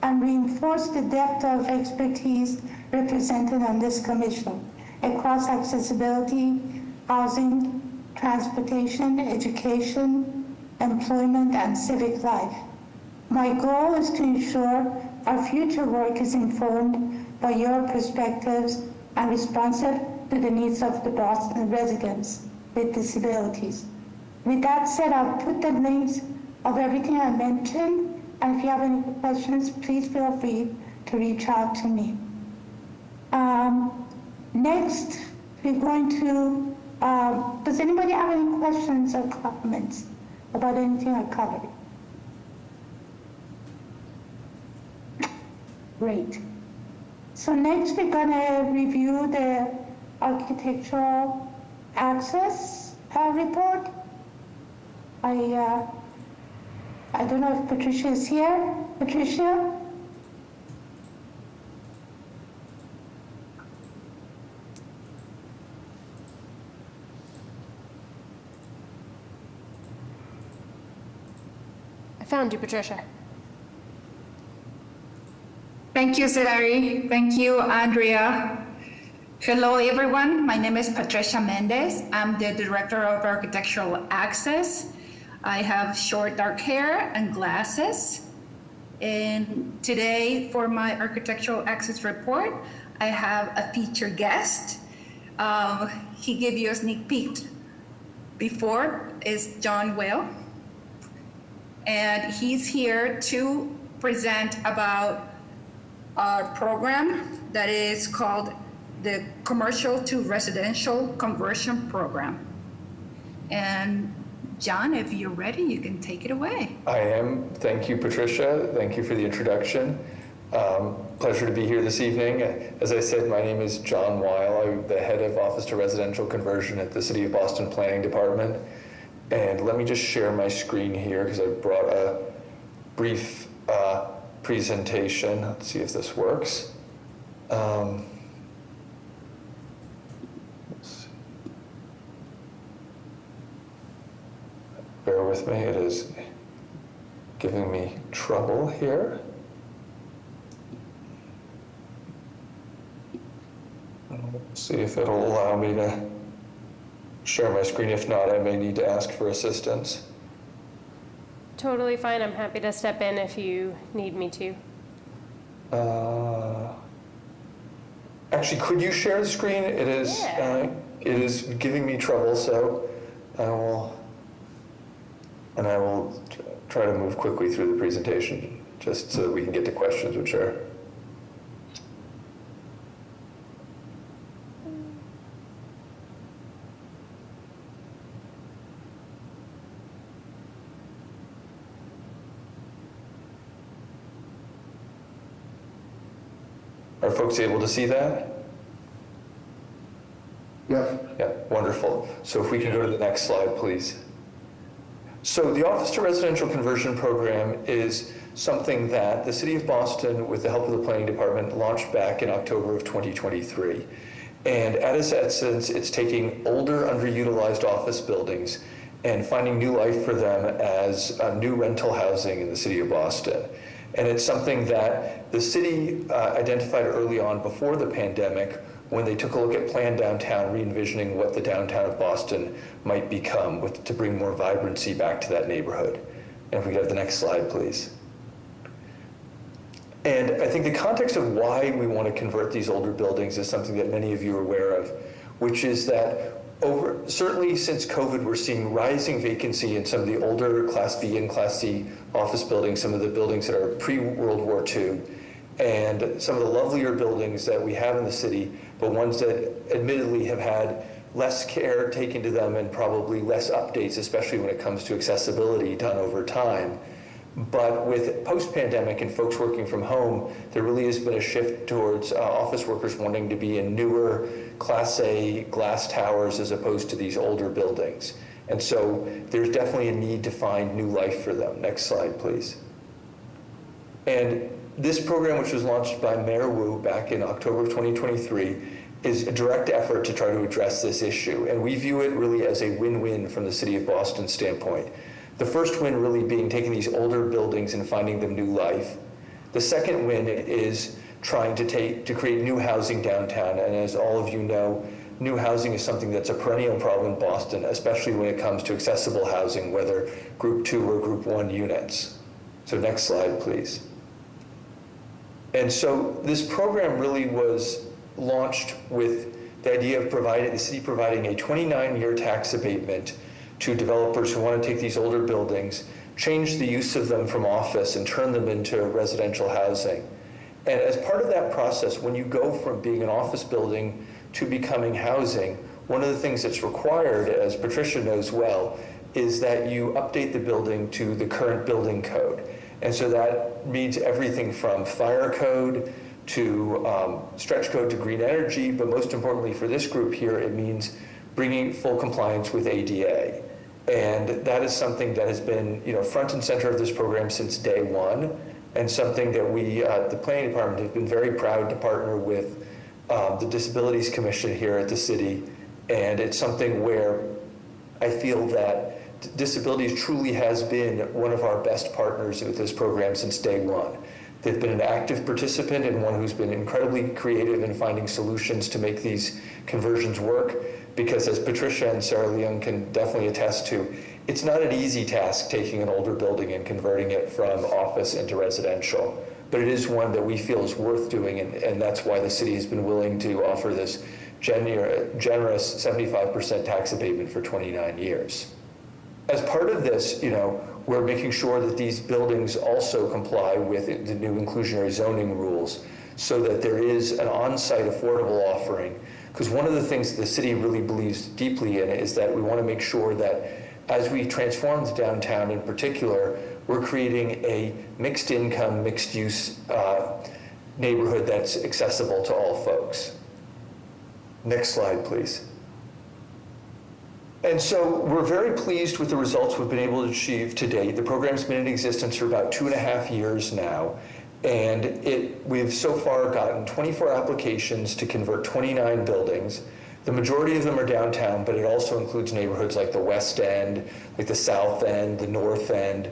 and reinforce the depth of expertise represented on this commission across accessibility, housing, transportation, education, employment, and civic life. My goal is to ensure our future work is informed by your perspectives and responsive to the needs of the Boston residents with disabilities. With that said, I'll put the links of everything I mentioned, and if you have any questions, please feel free to reach out to me. Next, we're going to, does anybody have any questions or comments about anything I covered? Great. So next we're going to review the architectural access report. I don't know if Patricia is here. Patricia? I found you, Patricia. Thank you, Zachary. Thank you, Andrea. Hello, everyone. My name is Patricia Mendez. I'm the Director of Architectural Access. I have short dark hair and glasses. And today, for my Architectural Access report, I have a featured guest. He gave you a sneak peek before, is John Weil. And he's here to present about our program that is called the Commercial to Residential Conversion Program. And John, if you're ready, you can take it away. I am. Thank you, Patricia. Thank you for the introduction. Pleasure to be here this evening. As I said, my name is John Weil. I'm the head of Office to Residential Conversion at the City of Boston Planning Department. And let me just share my screen here because I brought a brief presentation. Let's see if this works. Let's see. Bear with me, it is giving me trouble here. Let's see if it'll allow me to share my screen. If not, I may need to ask for assistance. totally fine. I'm happy to step in if you need me to. Actually, could you share the screen? It is giving me trouble, so I will try to move quickly through the presentation just so that we can get to questions with Chair. Are folks able to see that? Yep. Yeah, wonderful. So if we can go to the next slide, please. So the Office to Residential Conversion Program is something that the City of Boston, with the help of the Planning Department, launched back in October of 2023. And at its essence, it's taking older, underutilized office buildings and finding new life for them as new rental housing in the City of Boston. And it's something that the city identified early on before the pandemic when they took a look at Plan Downtown, re-envisioning what the downtown of Boston might become to bring more vibrancy back to that neighborhood. And if we could have the next slide, please. And I think the context of why we want to convert these older buildings is something that many of you are aware of, which is that certainly since COVID, we're seeing rising vacancy in some of the older Class B and Class C office buildings, some of the buildings that are pre-World War II, and some of the lovelier buildings that we have in the city, but ones that admittedly have had less care taken to them and probably less updates, especially when it comes to accessibility done over time. But with post-pandemic and folks working from home, there really has been a shift towards office workers wanting to be in newer Class A glass towers as opposed to these older buildings. And so there's definitely a need to find new life for them. Next slide, please. And this program, which was launched by Mayor Wu back in October of 2023, is a direct effort to try to address this issue. And we view it really as a win-win from the City of Boston standpoint. The first win really being taking these older buildings and finding them new life. The second win is trying to create new housing downtown. And as all of you know, new housing is something that's a perennial problem in Boston, especially when it comes to accessible housing, whether Group 2 or Group 1 units. So next slide, please. And so this program really was launched with the idea of the city providing a 29-year tax abatement to developers who want to take these older buildings, change the use of them from office and turn them into residential housing. And as part of that process, when you go from being an office building to becoming housing, one of the things that's required, as Patricia knows well, is that you update the building to the current building code. And so that means everything from fire code to stretch code to green energy, but most importantly for this group here, it means bringing full compliance with ADA. And that is something that has been front and center of this program since day one, and something that we, the Planning Department, have been very proud to partner with the Disabilities Commission here at the city. And it's something where I feel that disabilities truly has been one of our best partners with this program since day one. They've been an active participant and one who's been incredibly creative in finding solutions to make these conversions work, because as Patricia and Sarah Leung can definitely attest to, it's not an easy task taking an older building and converting it from office into residential, but it is one that we feel is worth doing, and that's why the city has been willing to offer this generous 75% tax abatement for 29 years. As part of this, we're making sure that these buildings also comply with the new inclusionary zoning rules so that there is an on-site affordable offering. Because one of the things the city really believes deeply in is that we want to make sure that as we transform the downtown in particular, we're creating a mixed income, mixed use neighborhood that's accessible to all folks. Next slide, please. And so we're very pleased with the results we've been able to achieve to date. The program's been in existence for about 2.5 years now, and we've so far gotten 24 applications to convert 29 buildings. The majority of them are downtown, but it also includes neighborhoods like the West End, like the South End, the North End.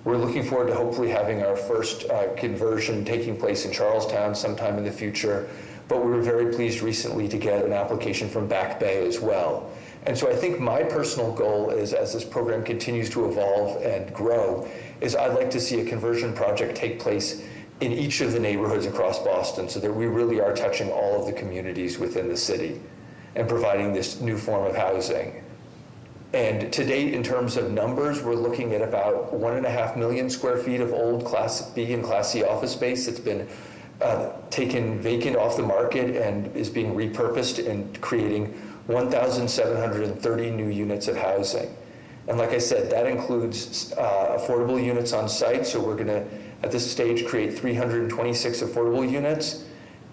We're looking forward to hopefully having our first conversion taking place in Charlestown sometime in the future, but we were very pleased recently to get an application from Back Bay as well. And so I think my personal goal is, as this program continues to evolve and grow, is I'd like to see a conversion project take place in each of the neighborhoods across Boston so that we really are touching all of the communities within the city and providing this new form of housing. And to date, in terms of numbers, we're looking at about 1.5 million square feet of old Class B and Class C office space that's been taken vacant off the market and is being repurposed and creating 1,730 new units of housing. And like I said, that includes affordable units on site. So we're going to, at this stage, create 326 affordable units.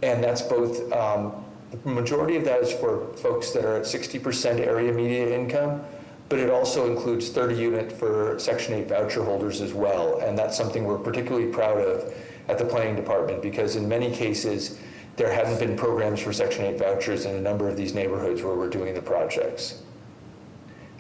And that's both, the majority of that is for folks that are at 60% area median income, but it also includes 30 units for Section 8 voucher holders as well. And that's something we're particularly proud of at the planning department, because in many cases, there hadn't been programs for Section 8 vouchers in a number of these neighborhoods where we're doing the projects.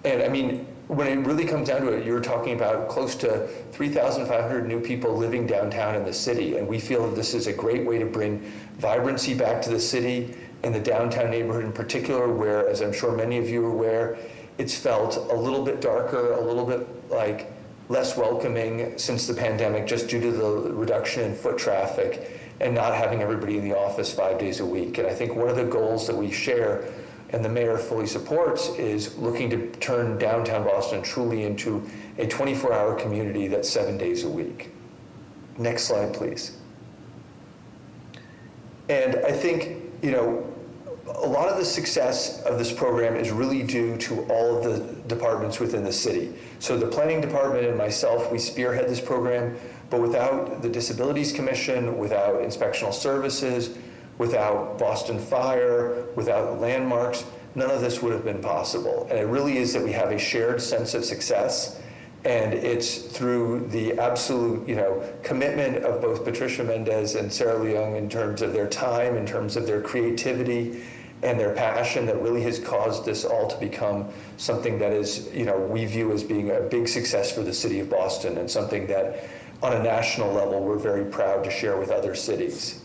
And I mean, when it really comes down to it, you're talking about close to 3,500 new people living downtown in the city. And we feel that this is a great way to bring vibrancy back to the city, in the downtown neighborhood in particular, where, as I'm sure many of you are aware, it's felt a little bit darker, a little bit like less welcoming since the pandemic, just due to the reduction in foot traffic and not having everybody in the office 5 days a week. And I think one of the goals that we share, and the mayor fully supports, is looking to turn downtown Boston truly into a 24-hour community that's 7 days a week. Next slide, please. And I think, you know, a lot of the success of this program is really due to all of the departments within the city. So the planning department and myself, we spearhead this program, but without the Disabilities Commission, without inspectional services, without Boston Fire, without landmarks, none of this would have been possible. And it really is that we have a shared sense of success, and it's through the absolute, you know, commitment of both Patricia Mendez and Sarah Leung in terms of their time, in terms of their creativity and their passion, that really has caused this all to become something that is, you know, we view as being a big success for the city of Boston, and something that on a national level we're very proud to share with other cities.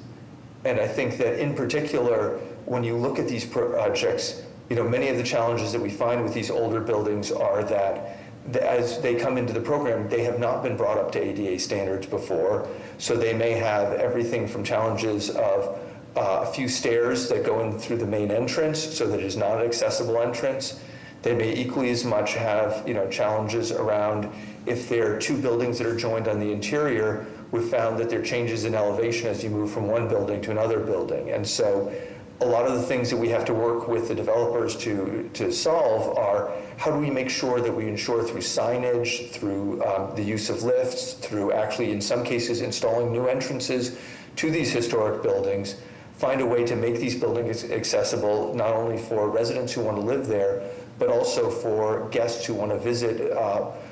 And I think that in particular, when you look at these projects, you know, many of the challenges that we find with these older buildings are that as they come into the program, they have not been brought up to ADA standards before. So they may have everything from challenges of a few stairs that go in through the main entrance so that it is not an accessible entrance. They may equally as much have, you know, challenges around if there are two buildings that are joined on the interior. We've found that there are changes in elevation as you move from one building to another building. And so a lot of the things that we have to work with the developers to solve are, how do we make sure that we ensure through signage, through the use of lifts, through actually in some cases installing new entrances to these historic buildings, find a way to make these buildings accessible not only for residents who want to live there, but also for guests who want to visit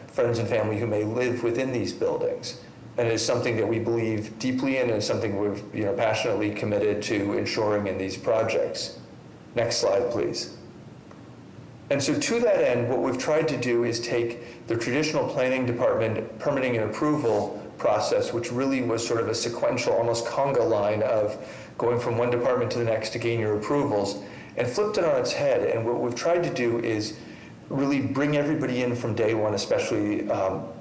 friends and family who may live within these buildings. And it is something that we believe deeply in, and something we've, you know, passionately committed to ensuring in these projects. Next slide, please. And so to that end, what we've tried to do is take the traditional planning department permitting and approval process, which really was sort of a sequential, almost conga line of going from one department to the next to gain your approvals, and flipped it on its head. And what we've tried to do is really bring everybody in from day one, especially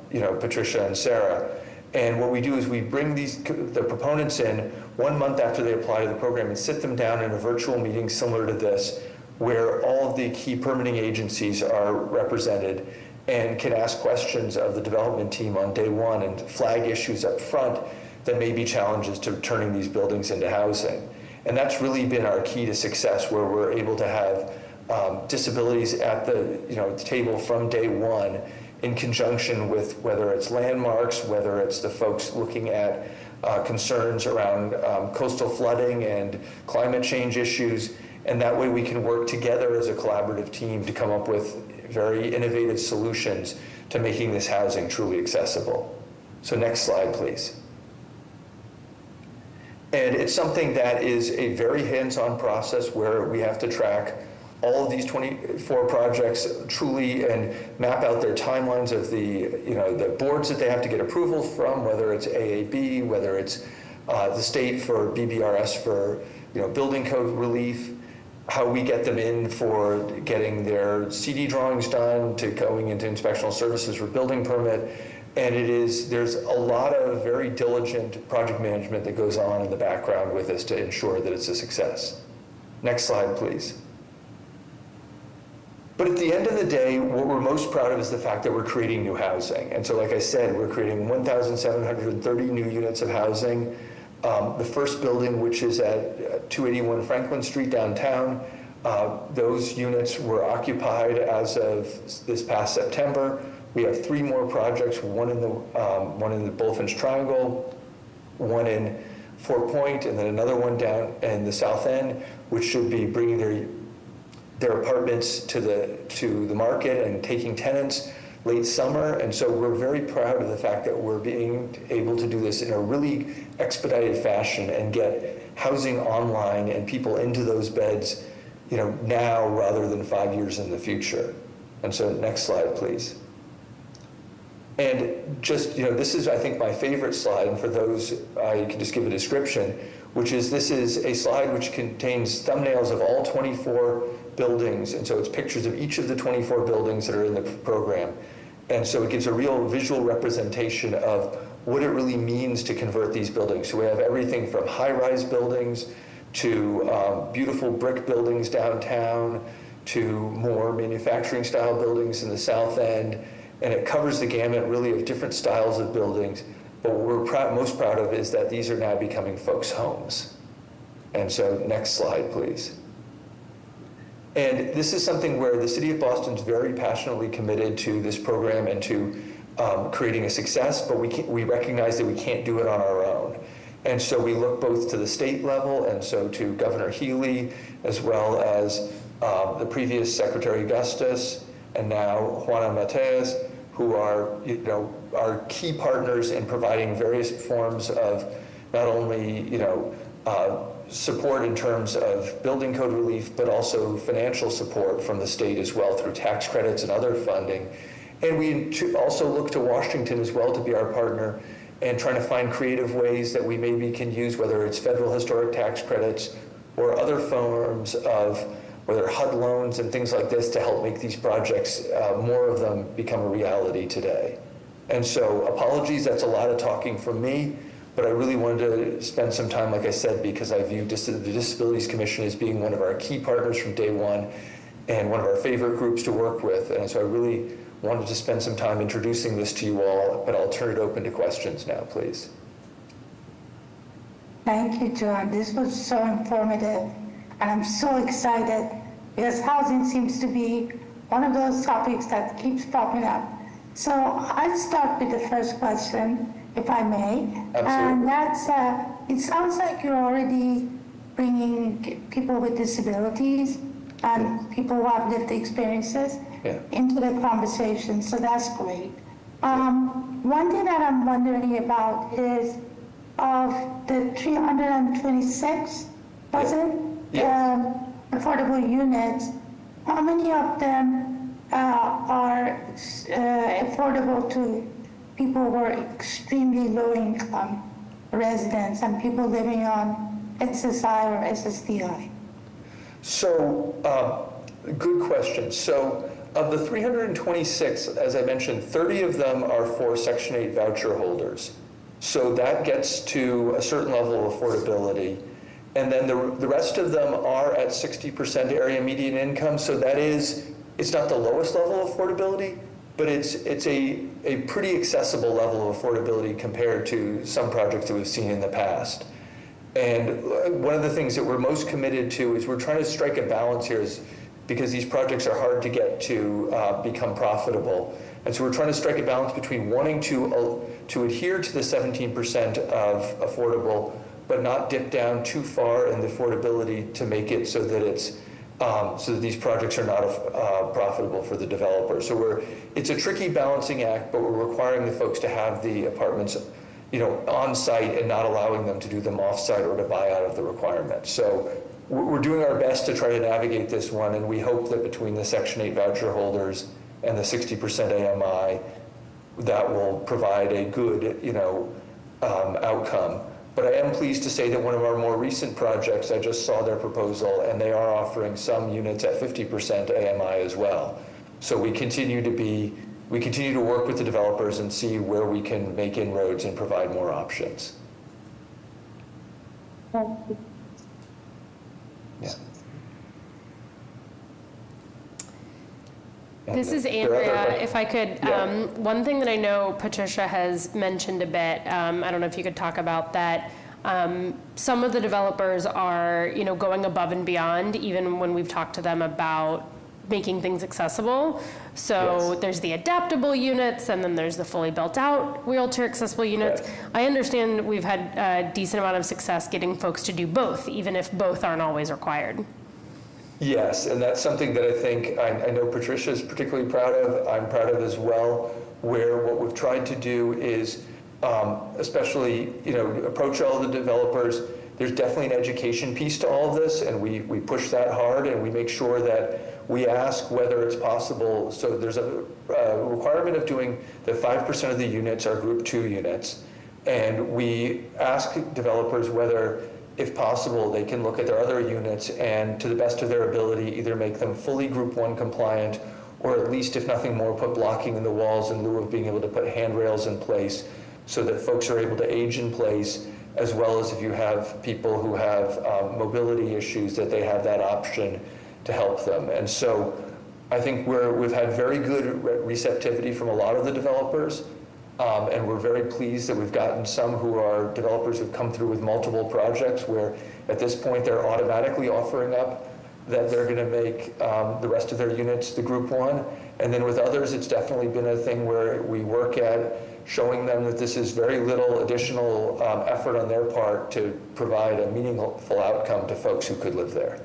you know, Patricia and Sarah. And what we do is we bring the proponents in 1 month after they apply to the program and sit them down in a virtual meeting similar to this, where all of the key permitting agencies are represented and can ask questions of the development team on day one and flag issues up front that may be challenges to turning these buildings into housing. And that's really been our key to success, where we're able to have disabilities at the, you know, table from day one, in conjunction with whether it's landmarks, whether it's the folks looking at concerns around coastal flooding and climate change issues. And that way we can work together as a collaborative team to come up with very innovative solutions to making this housing truly accessible. So next slide, please. And it's something that is a very hands-on process, where we have to track all of these 24 projects truly and map out their timelines of the, you know, the boards that they have to get approval from, whether it's AAB, whether it's the state for BBRS for, you know, building code relief. how we get them in for getting their CD drawings done, to going into inspectional services for building permit. And there's a lot of very diligent project management that goes on in the background with this to ensure that it's a success. Next slide, please. But at the end of the day, what we're most proud of is the fact that we're creating new housing. And so, like I said, we're creating 1,730 new units of housing. The first building, which is at 281 Franklin Street downtown, those units were occupied as of this past September. We have 3 more projects, one in the Bullfinch Triangle, one in Fort Point, and then another one down in the South End, which should be bringing their apartments to the market and taking tenants late summer. And so we're very proud of the fact that we're being able to do this in a really expedited fashion and get housing online and people into those beds, now rather than 5 years in the future. And so next slide, please. And just, this is, I think, my favorite slide, and for those, I can just give a description, which is, this is a slide which contains thumbnails of all 24 buildings, and so it's pictures of each of the 24 buildings that are in the program. And so it gives a real visual representation of what it really means to convert these buildings. So we have everything from high-rise buildings to beautiful brick buildings downtown to more manufacturing-style buildings in the South End. And it covers the gamut, really, of different styles of buildings. But what we're most proud of is that these are now becoming folks' homes. And so next slide, please. And this is something where the City of Boston is very passionately committed to this program and to creating a success, but we recognize that we can't do it on our own. And so we look both to the state level, and so to Governor Healy, as well as the previous Secretary Augustus, and now Juana Mateus, who are our key partners in providing various forms of not only support in terms of building code relief, but also financial support from the state as well through tax credits and other funding. And we also look to Washington as well to be our partner and trying to find creative ways that we maybe can use, whether it's federal historic tax credits or other forms of whether HUD loans and things like this to help make these projects, more of them become a reality today. And so apologies, that's a lot of talking from me, but I really wanted to spend some time, like I said, because I view the Disabilities Commission as being one of our key partners from day one and one of our favorite groups to work with. And so I really wanted to spend some time introducing this to you all, but I'll turn it open to questions now, please. Thank you, John. This was so informative. And I'm so excited because housing seems to be one of those topics that keeps popping up. So I'll start with the first question, if I may. Absolutely. And that's, it sounds like you're already bringing people with disabilities and people who have lived experiences into the conversation, so that's great. One thing that I'm wondering about is of the 326, was it? Affordable units, how many of them are affordable to people who are extremely low income residents and people living on SSI or SSDI? So, good question. So, of the 326, as I mentioned, 30 of them are for Section 8 voucher holders. So that gets to a certain level of affordability. And then the rest of them are at 60% area median income. So that is, it's not the lowest level of affordability, but it's a pretty accessible level of affordability compared to some projects that we've seen in the past. And one of the things that we're most committed to is we're trying to strike a balance here, is because these projects are hard to get to become profitable. And so we're trying to strike a balance between wanting to adhere to the 17% of affordable, but not dip down too far in the affordability to make it so that it's so that these projects are not profitable for the developer. So it's a tricky balancing act, but we're requiring the folks to have the apartments, on site and not allowing them to do them off site or to buy out of the requirement. So we're doing our best to try to navigate this one, and we hope that between the Section 8 voucher holders and the 60% AMI, that will provide a good, outcome But I am pleased to say that one of our more recent projects, I just saw their proposal, and they are offering some units at 50% AMI as well. So we continue to work with the developers and see where we can make inroads and provide more options. Yeah. This is Andrea. If I could, one thing that I know Patricia has mentioned a bit, I don't know if you could talk about that. Some of the developers are, going above and beyond, even when we've talked to them about making things accessible. So there's the adaptable units, and then there's the fully built out wheelchair accessible units. Yes. I understand we've had a decent amount of success getting folks to do both, even if both aren't always required. Yes, and that's something that I think I know Patricia is particularly proud of. I'm proud of as well, where what we've tried to do is especially, approach all the developers. There's definitely an education piece to all of this, and we push that hard, and we make sure that we ask whether it's possible. So there's a requirement of doing that 5% of the units are Group 2 units, and we ask developers whether, if possible, they can look at their other units and, to the best of their ability, either make them fully Group 1 compliant, or at least, if nothing more, put blocking in the walls in lieu of being able to put handrails in place so that folks are able to age in place, as well as if you have people who have mobility issues, that they have that option to help them. And so I think we've had very good receptivity from a lot of the developers. And we're very pleased that we've gotten some who are developers who've come through with multiple projects where at this point they're automatically offering up that they're going to make the rest of their units the Group 1. And then with others, it's definitely been a thing where we work at showing them that this is very little additional effort on their part to provide a meaningful outcome to folks who could live there.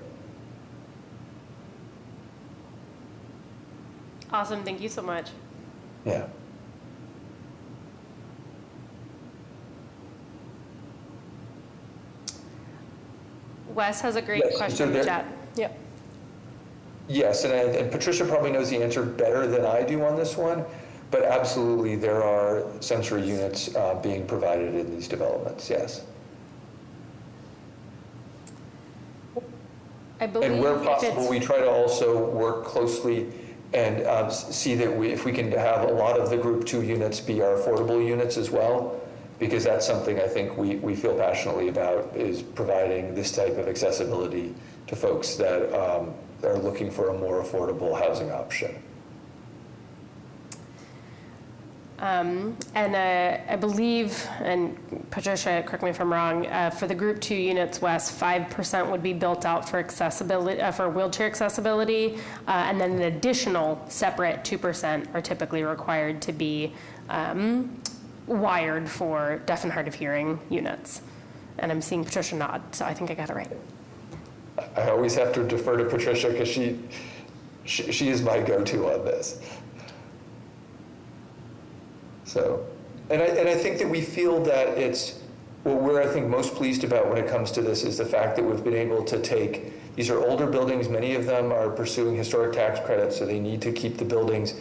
Awesome. Thank you so much. Yeah. Wes has a great question in the chat. Yep. Yes, and Patricia probably knows the answer better than I do on this one, but absolutely there are sensory units being provided in these developments, yes. I believe, and where possible, we try to also work closely and see that if we can have a lot of the Group 2 units be our affordable units as well, because that's something I think we feel passionately about, is providing this type of accessibility to folks that are looking for a more affordable housing option. And I believe, and Patricia, correct me if I'm wrong, for the Group 2 units, Wes, 5% would be built out for accessibility, for wheelchair accessibility, and then an additional separate 2% are typically required to be wired for deaf and hard of hearing units. And I'm seeing Patricia nod, so I think I got it right. I always have to defer to Patricia because she is my go-to on this. So, and I think that we feel that it's, what we're, I think, most pleased about when it comes to this is the fact that we've been able to take, these are older buildings, many of them are pursuing historic tax credits, so they need to keep the buildings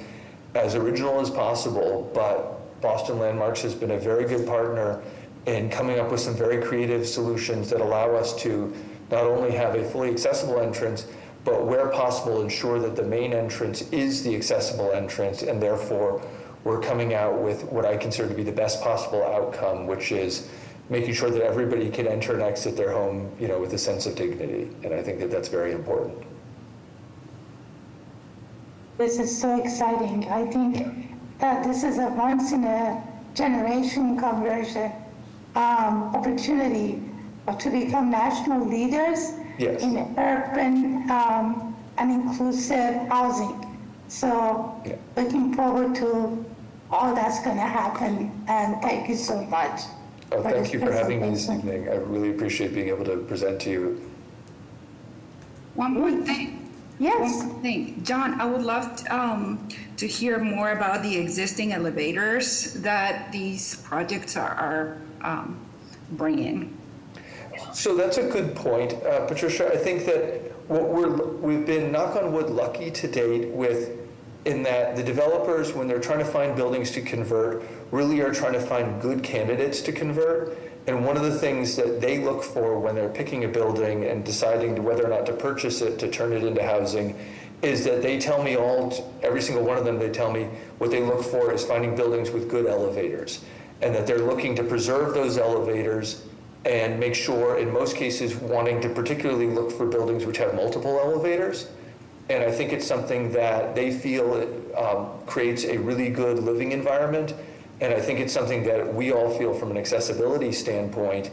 as original as possible, but Boston Landmarks has been a very good partner in coming up with some very creative solutions that allow us to not only have a fully accessible entrance, but where possible ensure that the main entrance is the accessible entrance, and therefore we're coming out with what I consider to be the best possible outcome, which is making sure that everybody can enter and exit their home, with a sense of dignity. And I think that that's very important. This is so exciting. I think that this is a once in a generation conversion opportunity to become national leaders in urban and inclusive housing. So looking forward to all that's going to happen, and thank you so much. Oh, thank you for having me this evening. I really appreciate being able to present to you. One more thing. Yes. One more thing. John, I would love to hear more about the existing elevators that these projects are bringing. So that's a good point, Patricia. I think that what we've been, knock on wood, lucky to date with, in that the developers, when they're trying to find buildings to convert, really are trying to find good candidates to convert. And one of the things that they look for when they're picking a building and deciding whether or not to purchase it to turn it into housing is that they tell me every single one of them, they tell me what they look for is finding buildings with good elevators, and that they're looking to preserve those elevators and make sure, in most cases, wanting to particularly look for buildings which have multiple elevators. And I think it's something that they feel creates a really good living environment. And I think it's something that we all feel from an accessibility standpoint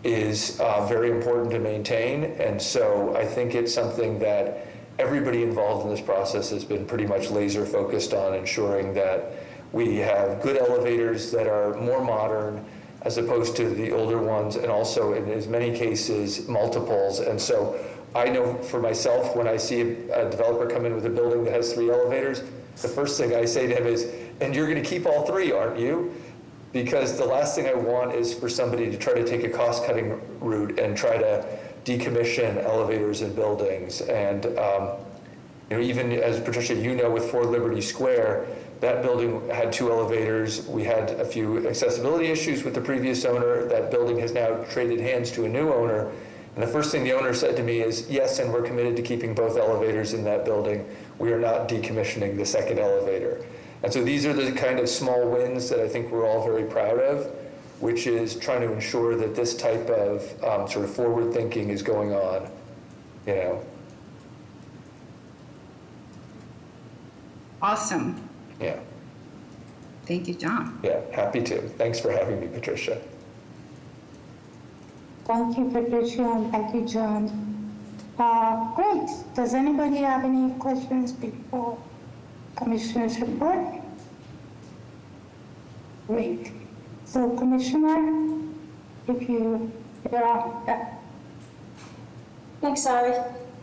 is very important to maintain. And so I think it's something that everybody involved in this process has been pretty much laser focused on ensuring that we have good elevators that are more modern as opposed to the older ones, and also in as many cases, multiples. And so I know for myself, when I see a developer come in with a building that has 3 elevators, the first thing I say to him is, and you're going to keep all 3, aren't you? Because the last thing I want is for somebody to try to take a cost-cutting route and try to decommission elevators in buildings. And even as Patricia, with Ford Liberty Square, that building had 2 elevators. We had a few accessibility issues with the previous owner. That building has now traded hands to a new owner. And the first thing the owner said to me is, yes, and we're committed to keeping both elevators in that building. We are not decommissioning the second elevator. And so these are the kind of small wins that I think we're all very proud of, which is trying to ensure that this type of sort of forward thinking is going on, Awesome. Yeah. Thank you, John. Yeah, happy to. Thanks for having me, Patricia. Thank you, Patricia, and thank you, John. Great. Does anybody have any questions before Commissioner's report? Great. So, Commissioner, if you're on. Yeah. Thanks, Sari.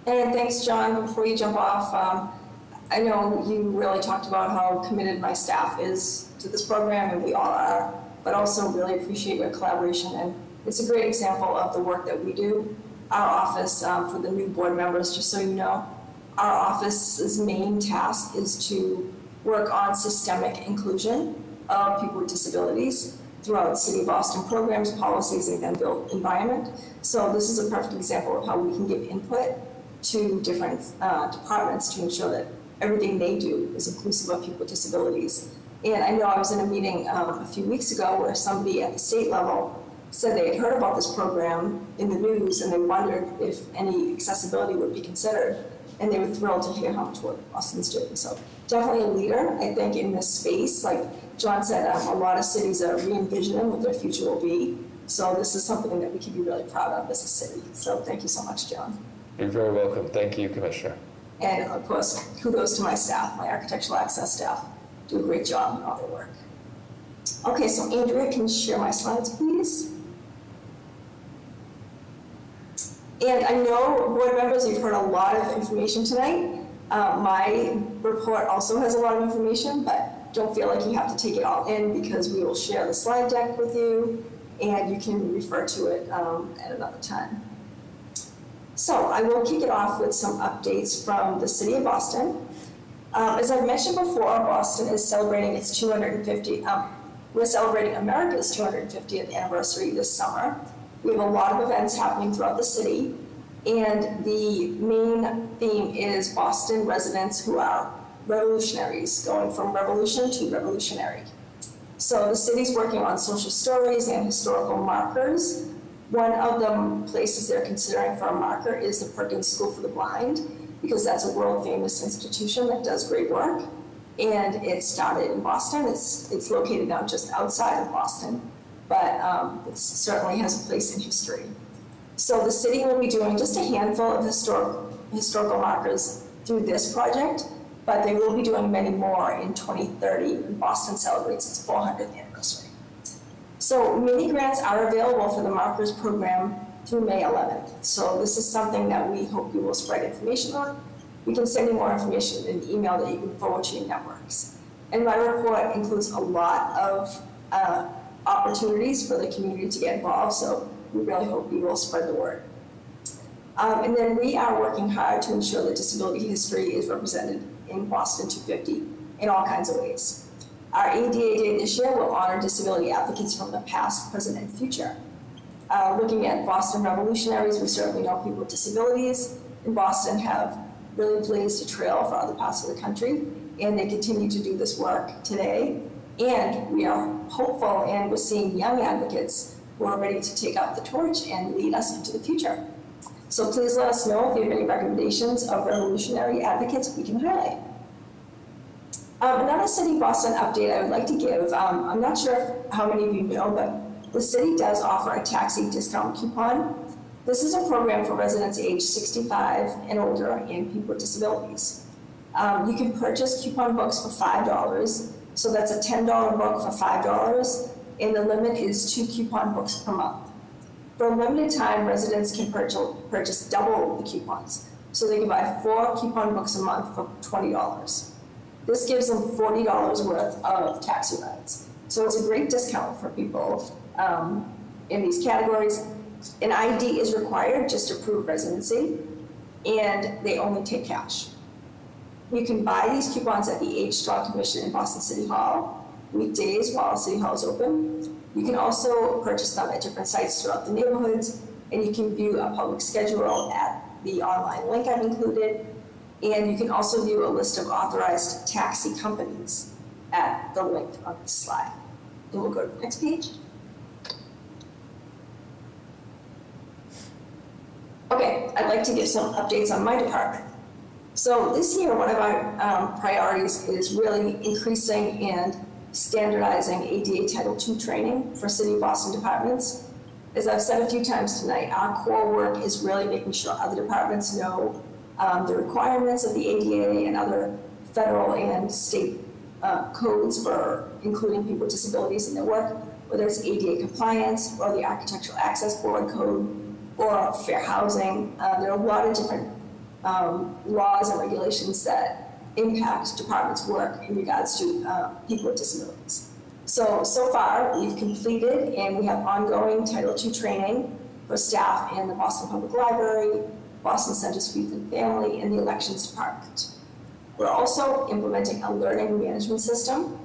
And thanks, John. Before you jump off, I know you really talked about how committed my staff is to this program, and we all are, but also really appreciate your collaboration. And it's a great example of the work that we do. Our office, for the new board members, just so you know, our office's main task is to work on systemic inclusion of people with disabilities throughout the City of Boston programs, policies, and then built environment. So this is a perfect example of how we can give input to different departments to ensure that everything they do is inclusive of people with disabilities. And I know I was in a meeting a few weeks ago where somebody at the state level said they had heard about this program in the news and they wondered if any accessibility would be considered. And they were thrilled to hear how much work Boston's doing. So definitely a leader, I think, in this space. Like John said, a lot of cities are re-envisioning what their future will be. So this is something that we can be really proud of as a city. So thank you so much, John. You're very welcome. Thank you, Commissioner. And of course, kudos to my staff, my architectural access staff. Do a great job in all their work. Okay, so Andrea, can you share my slides, please? And I know, board members, you've heard a lot of information tonight. My report also has a lot of information, but don't feel like you have to take it all in because we will share the slide deck with you and you can refer to it at another time. So I will kick it off with some updates from the City of Boston. As I've mentioned before, Boston is celebrating its 250th, we're celebrating America's 250th anniversary this summer. We have a lot of events happening throughout the city, and the main theme is Boston residents who are revolutionaries, going from revolution to revolutionary. So the city's working on social stories and historical markers. One of the places they're considering for a marker is the Perkins School for the Blind, because that's a world-famous institution that does great work. And it started in Boston. It's located now just outside of Boston, but it certainly has a place in history. So the city will be doing just a handful of historical markers through this project, but they will be doing many more in 2030 when Boston celebrates its 400th anniversary. So mini grants are available for the markers program through May 11th. So this is something that we hope you will spread information on. We can send you more information in an email that you can forward to your networks. And my report includes a lot of opportunities for the community to get involved, so we really hope you will spread the word. And then we are working hard to ensure that disability history is represented in Boston 250 in all kinds of ways. Our ADA Day this year will honor disability advocates from the past, present, and future. Looking at Boston revolutionaries, we certainly know people with disabilities in Boston have really blazed a trail for other parts of the country, and they continue to do this work today. And we are hopeful, and we're seeing young advocates who are ready to take up the torch and lead us into the future. So please let us know if you have any recommendations of revolutionary advocates we can highlight. Another City of Boston update I would like to give, I'm not sure how many of you know, but the city does offer a taxi discount coupon. This is a program for residents aged 65 and older and people with disabilities. You can purchase coupon books for $5, so that's a $10 book for $5, and the limit is 2 coupon books per month. For a limited time, residents can purchase double the coupons, so they can buy 4 coupon books a month for $20. This gives them $40 worth of taxi rides. So it's a great discount for people in these categories. An ID is required just to prove residency, and they only take cash. You can buy these coupons at the H. Straw Commission in Boston City Hall, weekdays while City Hall is open. You can also purchase them at different sites throughout the neighborhoods, and you can view a public schedule at the online link I've included. And you can also view a list of authorized taxi companies at the link on this slide. And we'll go to the next page. Okay, I'd like to give some updates on my department. So this year, one of our priorities is really increasing and standardizing ADA Title II training for City of Boston departments. As I've said a few times tonight, our core work is really making sure other departments know the requirements of the ADA and other federal and state codes for including people with disabilities in their work, whether it's ADA compliance or the Architectural Access Board code or fair housing. There are a lot of different laws and regulations that impact departments' work in regards to people with disabilities. So far, we've completed and we have ongoing Title II training for staff in the Boston Public Library, Boston Centers for Youth and Family, and the Elections Department. We're also implementing a learning management system,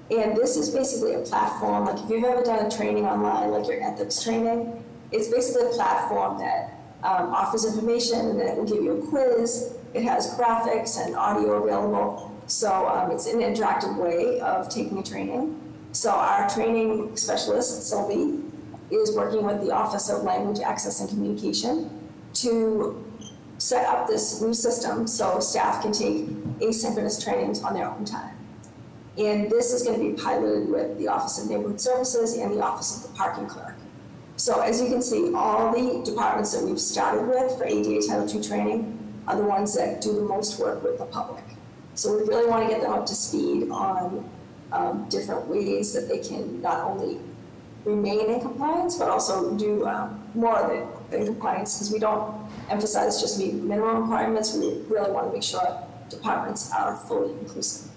and this is basically a platform, like if you've ever done a training online, like your ethics training, it's basically a platform that offers information, and then it will give you a quiz. It has graphics and audio available, so it's an interactive way of taking a training. So our training specialist, Sylvie, is working with the Office of Language Access and Communication to set up this new system so staff can take asynchronous trainings on their own time. And this is going to be piloted with the Office of Neighborhood Services and the Office of the Parking Clerk. So as you can see, all the departments that we've started with for ADA Title II training are the ones that do the most work with the public. So we really want to get them up to speed on different ways that they can not only remain in compliance, but also do more than compliance, because we don't emphasize just meeting minimum requirements. We really want to make sure departments are fully inclusive.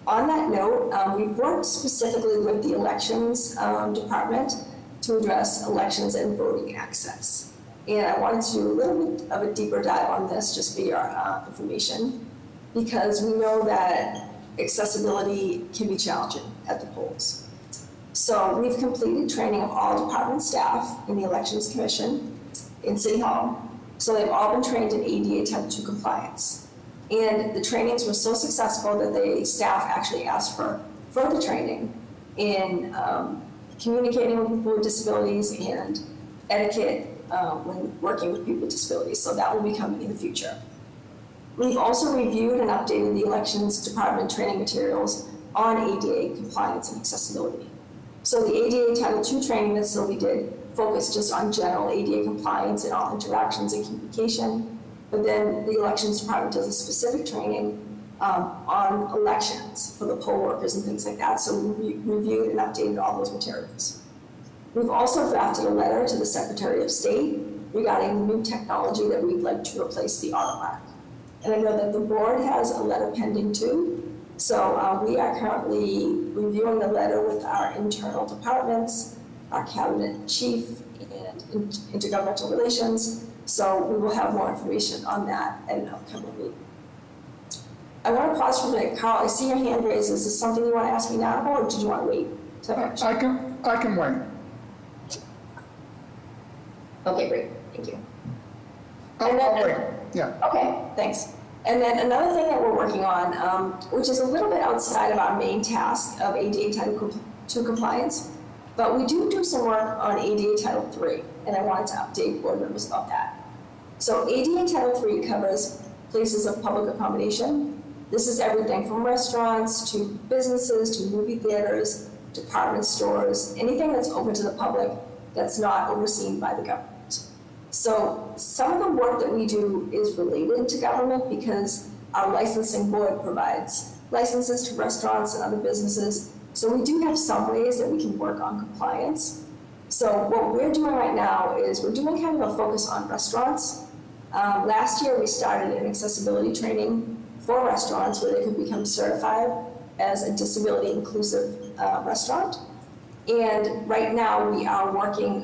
On that note, we've worked specifically with the elections department to address elections and voting access. And I wanted to do a little bit of a deeper dive on this just for your information, because we know that accessibility can be challenging at the polls. So we've completed training of all department staff in the Elections Commission in City Hall. So they've all been trained in ADA Title II compliance. And the trainings were so successful that the staff actually asked for further training in communicating with people with disabilities and etiquette when working with people with disabilities. So that will be coming in the future. We've also reviewed and updated the Elections Department training materials on ADA compliance and accessibility. So the ADA Title II training that Sylvie did focused just on general ADA compliance and all interactions and communication. But then the Elections Department does a specific training on elections for the poll workers and things like that. So we reviewed and updated all those materials. We've also drafted a letter to the Secretary of State regarding new technology that we'd like to replace the auto mark. And I know that the board has a letter pending too. So we are currently reviewing the letter with our internal departments, our cabinet chief, and intergovernmental relations. So we will have more information on that at an upcoming meeting. I want to pause for a minute. Carl, I see your hand raised. Is this something you want to ask me now, or did you want to wait? I can wait. Okay, great, thank you. I'll wait, yeah. Okay, thanks. And then another thing that we're working on, which is a little bit outside of our main task of ADA Title II compliance, but we do some work on ADA Title III, and I wanted to update board members about that. So ADA Title III covers places of public accommodation. This is everything from restaurants to businesses to movie theaters, department stores, anything that's open to the public that's not overseen by the government. So some of the work that we do is related to government because our licensing board provides licenses to restaurants and other businesses. So we do have some ways that we can work on compliance. So what we're doing right now is we're doing kind of a focus on restaurants. Last year we started an accessibility training for restaurants where they could become certified as a disability inclusive restaurant. And right now we are working,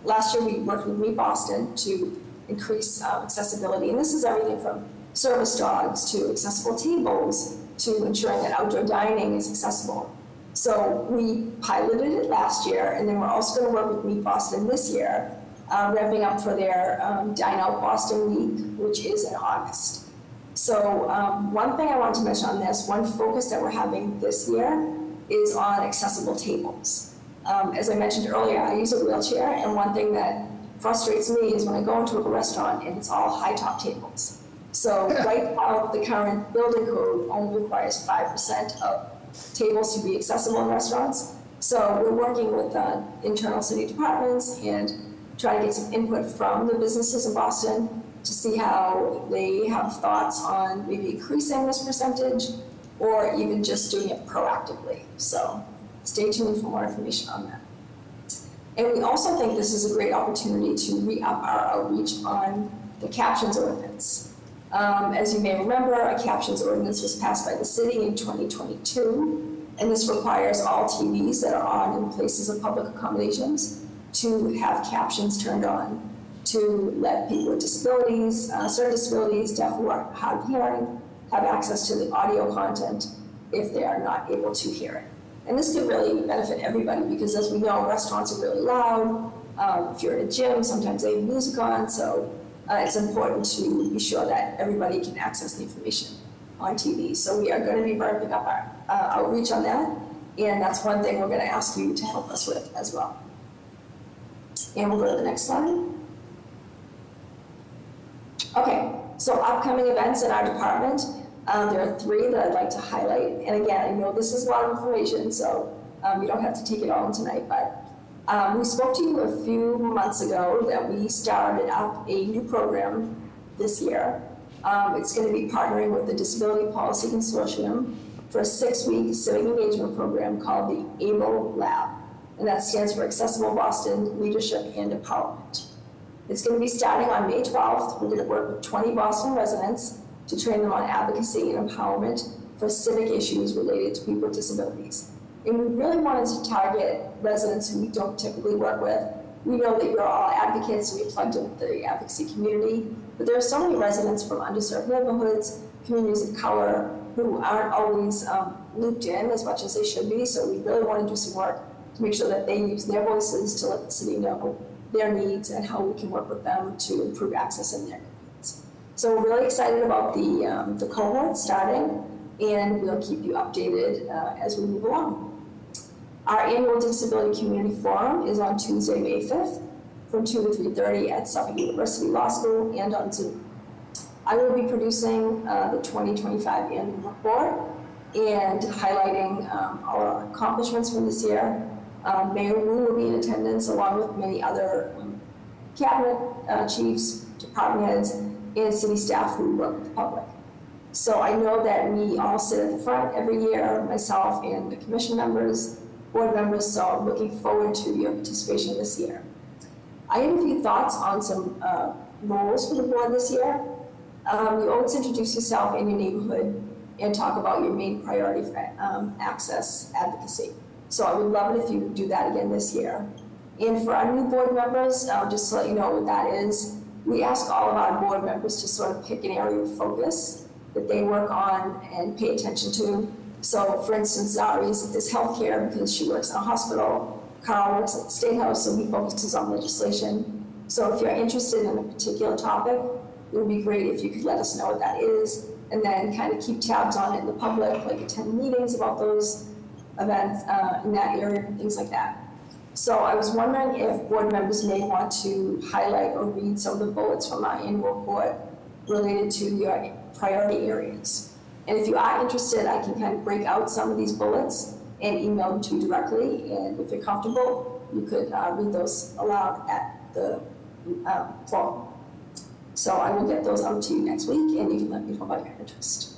last year we worked with Me Boston to increase accessibility. And this is everything from service dogs to accessible tables to ensuring that outdoor dining is accessible. So we piloted it last year, and then we're also going to work with Meet Boston this year, ramping up for their Dine Out Boston Week, which is in August. So one thing I want to mention on this, one focus that we're having this year is on accessible tables. As I mentioned earlier, I use a wheelchair, and one thing that frustrates me is when I go into a restaurant and it's all high top tables. So right now, the current building code only requires 5% of tables to be accessible in restaurants. So we're working with internal city departments and trying to get some input from the businesses in Boston to see how they have thoughts on maybe increasing this percentage or even just doing it proactively. So stay tuned for more information on that. And we also think this is a great opportunity to re-up our outreach on the captions ordinance. As you may remember, a captions ordinance was passed by the city in 2022, and this requires all TVs that are on in places of public accommodations to have captions turned on to let people with disabilities, certain disabilities, deaf or hard of hearing, have access to the audio content if they are not able to hear it. And this could really benefit everybody because, as we know, restaurants are really loud. If you're in a gym, sometimes they have music on, so it's important to be sure that everybody can access the information on TV. So we are going to be ramping up our outreach on that, and that's one thing we're going to ask you to help us with as well. And we'll go to the next slide. Okay, so upcoming events in our department. There are 3 that I'd like to highlight. And again, I know this is a lot of information, so you don't have to take it all in tonight, but we spoke to you a few months ago that we started up a new program this year. It's going to be partnering with the Disability Policy Consortium for a 6-week civic engagement program called the ABLE Lab. And that stands for Accessible Boston Leadership and Empowerment. It's going to be starting on May 12th. We're going to work with 20 Boston residents to train them on advocacy and empowerment for civic issues related to people with disabilities. And we really wanted to target residents who we don't typically work with. We know that you're all advocates, and we plugged in with the advocacy community, but there are so many residents from underserved neighborhoods, communities of color, who aren't always looped in as much as they should be, so we really want to do some work to make sure that they use their voices to let the city know their needs and how we can work with them to improve access in their needs. So we're really excited about the cohort starting, and we'll keep you updated as we move along. Our annual Disability Community Forum is on Tuesday, May 5th from 2 to 3:30 at Suffolk University Law School and on Zoom. I will be producing the 2025 annual report and highlighting our accomplishments from this year. Mayor Wu will be in attendance along with many other cabinet chiefs, department heads, and city staff who work with the public. So I know that we all sit at the front every year, myself and the commission members, board members, so I'm looking forward to your participation this year. I have a few thoughts on some roles for the board this year. You always introduce yourself in your neighborhood and talk about your main priority for access advocacy. So I would love it if you would do that again this year. And for our new board members, just to let you know what that is, we ask all of our board members to sort of pick an area of focus that they work on and pay attention to. So for instance, Zari is healthcare because she works in a hospital. Carl works at the State House, so he focuses on legislation. So if you're interested in a particular topic, it would be great if you could let us know what that is, and then kind of keep tabs on it in the public, like attend meetings about those events in that area, things like that. So I was wondering if board members may want to highlight or read some of the bullets from our annual report related to your priority areas. And if you are interested, I can kind of break out some of these bullets and email them to you directly. And if you're comfortable, you could read those aloud at the forum. So I will get those out to you next week, and you can let me know about your interest.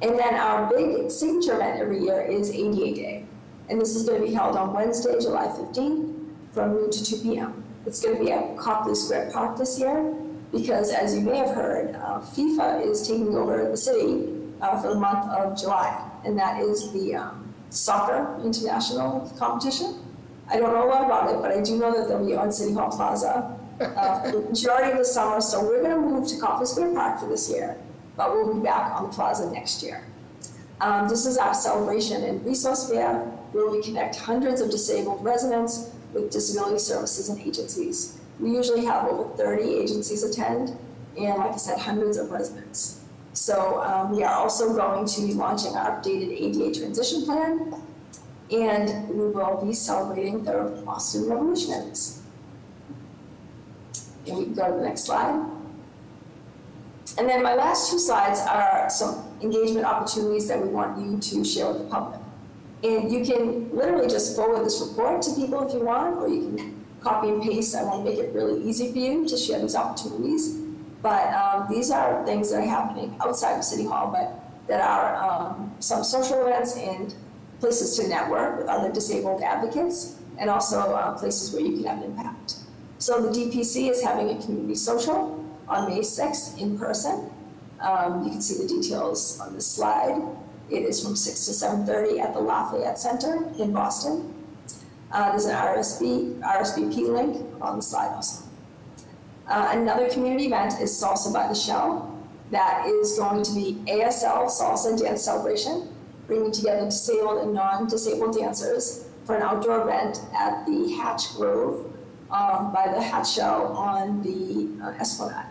And then our big signature event every year is ADA Day. And this is going to be held on Wednesday, July 15th, from noon to 2 p.m. It's going to be at Copley Square Park this year, because as you may have heard, FIFA is taking over the city for the month of July, and that is the soccer international competition. I don't know a lot about it, but I do know that they'll be on City Hall Plaza the majority of the summer, so we're going to move to Copley Square Park for this year, but we'll be back on the plaza next year. This is our celebration and resource fair, where we connect hundreds of disabled residents with disability services and agencies. We usually have over 30 agencies attend, and like I said, hundreds of residents. So we are also going to be launching our updated ADA transition plan, and we will be celebrating the Boston Revolutionaries. And we can go to the next slide. And then my last two slides are some engagement opportunities that we want you to share with the public. And you can literally just forward this report to people if you want, or you can copy and paste. I want to make it really easy for you to share these opportunities. But these are things that are happening outside of City Hall, but that are some social events and places to network with other disabled advocates, and also places where you can have an impact. So the DPC is having a community social on May 6th in person. You can see the details on this slide. It is from 6 to 7:30 at the Lafayette Center in Boston. There's an RSVP link on the slide also. Another community event is Salsa by the Shell. That is going to be ASL Salsa Dance Celebration, bringing together disabled and non-disabled dancers for an outdoor event at the Hatch Grove by the Hatch Shell on the Esplanade.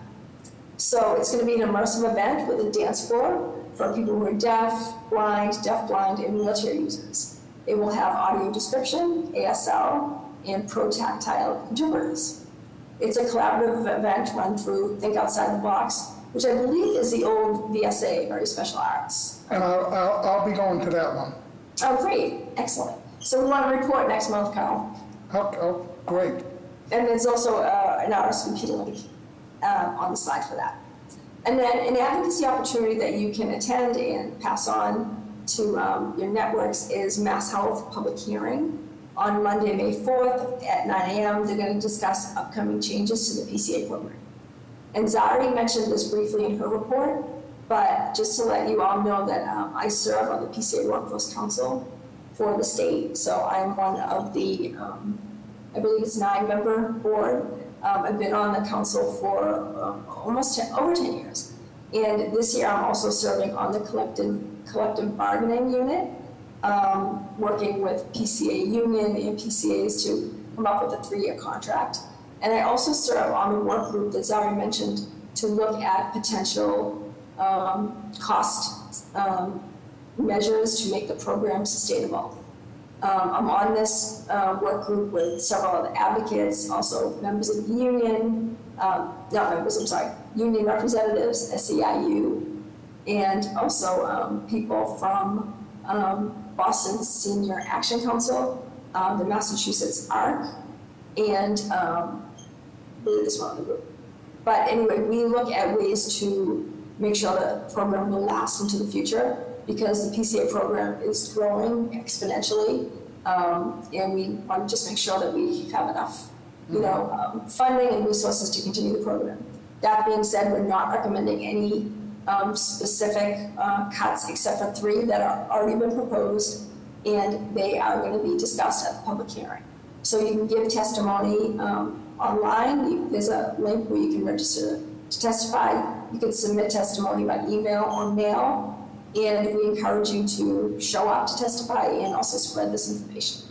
So it's going to be an immersive event with a dance floor for people who are deaf, blind, and wheelchair users. It will have audio description, ASL, and pro-tactile interpreters. It's a collaborative event run through Think Outside the Box, which I believe is the old VSA, Very Special Arts. And I'll be going to that one. Oh, great. Excellent. So we want to report next month, Carl. Oh, great. And there's also an RSVP link on the slide for that. And then an advocacy opportunity that you can attend and pass on to your networks is Mass Health Public Hearing on Monday, May 4th at 9 a.m. They're going to discuss upcoming changes to the PCA program. And Zari mentioned this briefly in her report, but just to let you all know that I serve on the PCA Workforce Council for the state. So I'm one of the, I believe it's 9-member board. I've been on the council for over 10 years. And this year I'm also serving on the collective bargaining unit, working with PCA union and PCAs to come up with a 3-year contract. And I also serve on the work group that Zari mentioned to look at potential cost measures to make the program sustainable. I'm on this work group with several other advocates, also members of the union, union representatives, SEIU, and also people from Boston's Senior Action Council, the Massachusetts ARC, and I believe this one other group. But anyway, we look at ways to make sure the program will last into the future, because the PCA program is growing exponentially, and we want to just make sure that we have enough, funding and resources to continue the program. That being said, we're not recommending any specific cuts except for 3 that are already been proposed, and they are going to be discussed at the public hearing. So you can give testimony online. There's a link where you can register to testify. You can submit testimony by email or mail, and we encourage you to show up to testify and also spread this information.